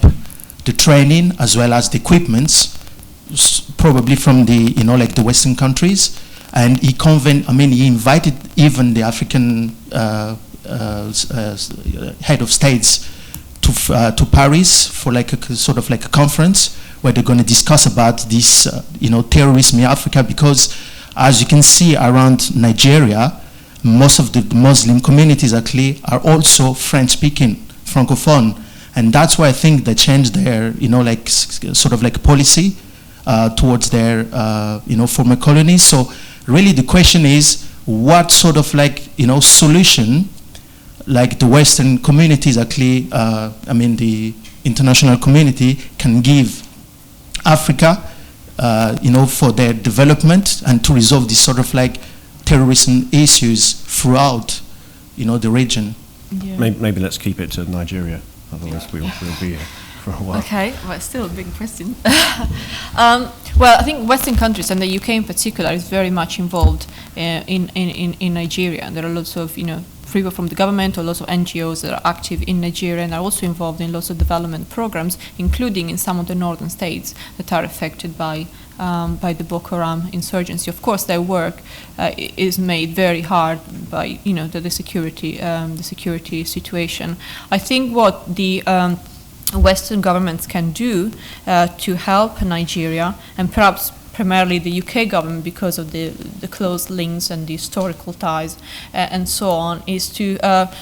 the training, as well as the equipments, probably from the, like the Western countries. And he he invited even the African head of states to Paris for like a sort of like a conference where they're going to discuss about this, terrorism in Africa, because as you can see around Nigeria, most of the Muslim communities actually are also French-speaking, Francophone. And that's why I think they changed their, sort of like policy towards their, former colonies. So really the question is, what sort of like, solution, like the Western communities actually, the international community can give Africa, for their development and to resolve this sort of like terrorism issues throughout, the region. Yeah. Maybe let's keep it to Nigeria. Otherwise, we'll be here for a while. Okay, well, still a big question. Well, I think Western countries and the UK in particular is very much involved in Nigeria, and there are lots of people from the government or lots of NGOs that are active in Nigeria and are also involved in lots of development programs, including in some of the northern states that are affected by the Boko Haram insurgency. Of course, their work is made very hard by the security situation. I think what the Western governments can do to help Nigeria, and perhaps primarily the UK government because of the close links and the historical ties and so on, is to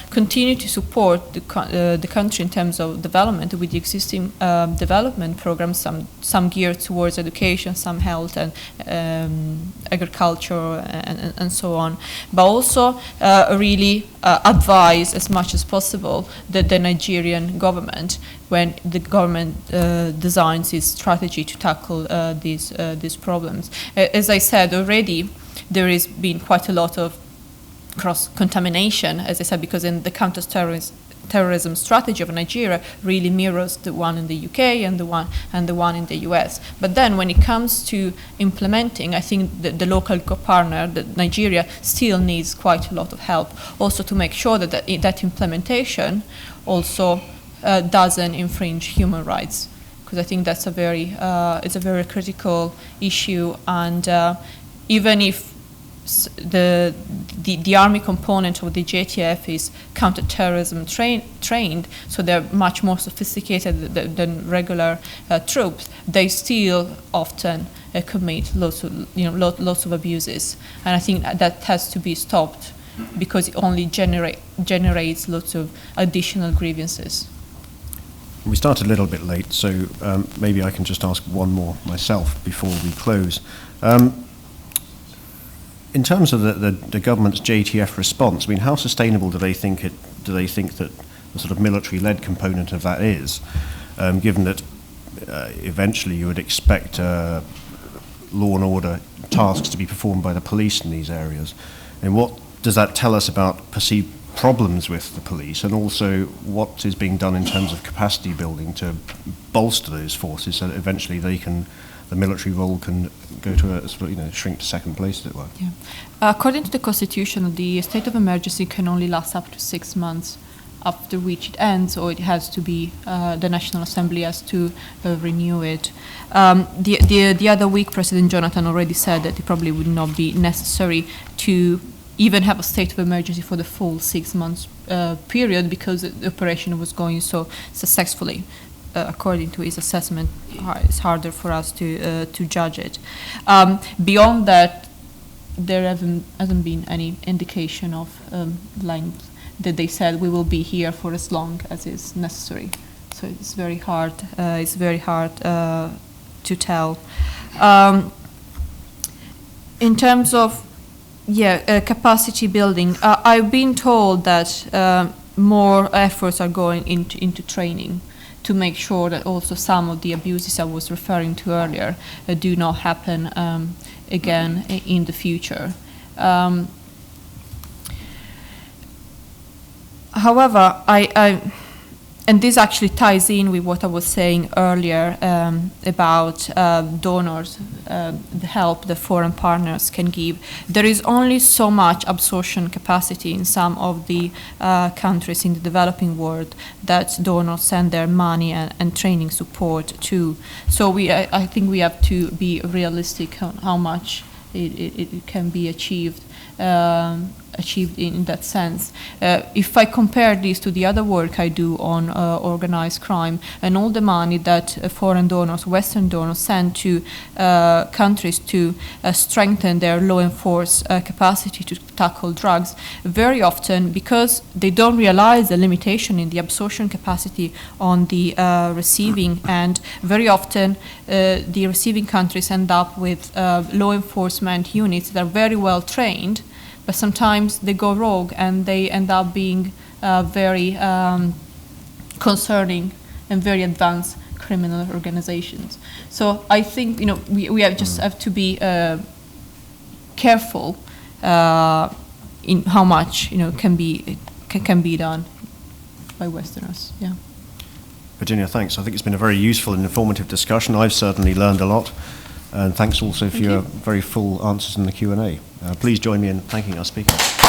continue to support the country in terms of development with the existing development programs, some geared towards education, some health and agriculture and so on, but also really advise as much as possible the Nigerian government when the government designs its strategy to tackle these problems. As I said already, there has been quite a lot of cross-contamination, as I said, because in the counter-terrorism strategy of Nigeria really mirrors the one in the UK and the one in the US. But then when it comes to implementing, I think the local partner, Nigeria, still needs quite a lot of help also to make sure that implementation also doesn't infringe human rights, because I think that's it's a very critical issue. And even if the army component of the JTF is counter-terrorism trained, so they're much more sophisticated than regular troops, they still often commit lots of abuses, and I think that has to be stopped because it only generates lots of additional grievances. We started a little bit late, so maybe I can just ask one more myself before we close. In terms of the government's JTF response, I mean, how sustainable do they think that the sort of military-led component of that is, given that eventually you would expect law and order tasks to be performed by the police in these areas? And what does that tell us about perceived problems with the police, and also what is being done in terms of capacity building to bolster those forces so that eventually the military role can go to shrink to second place, as it were. Yeah. According to the Constitution, the state of emergency can only last up to 6 months, after which it ends, or it has to be, the National Assembly has to renew it. The other week, President Jonathan already said that it probably would not be necessary to even have a state of emergency for the full 6 months period, because the operation was going so successfully. According to his assessment, it's harder for us to judge it. Beyond that, there hasn't been any indication of length, that they said we will be here for as long as is necessary. So it's very hard. To tell. In terms of capacity building, I've been told that more efforts are going into training to make sure that also some of the abuses I was referring to earlier do not happen again in the future. However, and this actually ties in with what I was saying earlier about donors, the help the foreign partners can give. There is only so much absorption capacity in some of the countries in the developing world that donors send their money and training support to. So I think we have to be realistic on how much it can be achieved in that sense. If I compare this to the other work I do on organized crime and all the money that foreign donors, Western donors, send to countries to strengthen their law enforcement capacity to tackle drugs, very often, because they don't realize the limitation in the absorption capacity on the receiving end, very often the receiving countries end up with law enforcement units that are very well trained, but sometimes they go rogue and they end up being very concerning and very advanced criminal organizations. So I think we have to be careful in how much can be done by Westerners. Yeah. Virginia, thanks. I think it's been a very useful and informative discussion. I've certainly learned a lot. And thanks also for your very full answers in the Q&A. Please join me in thanking our speakers.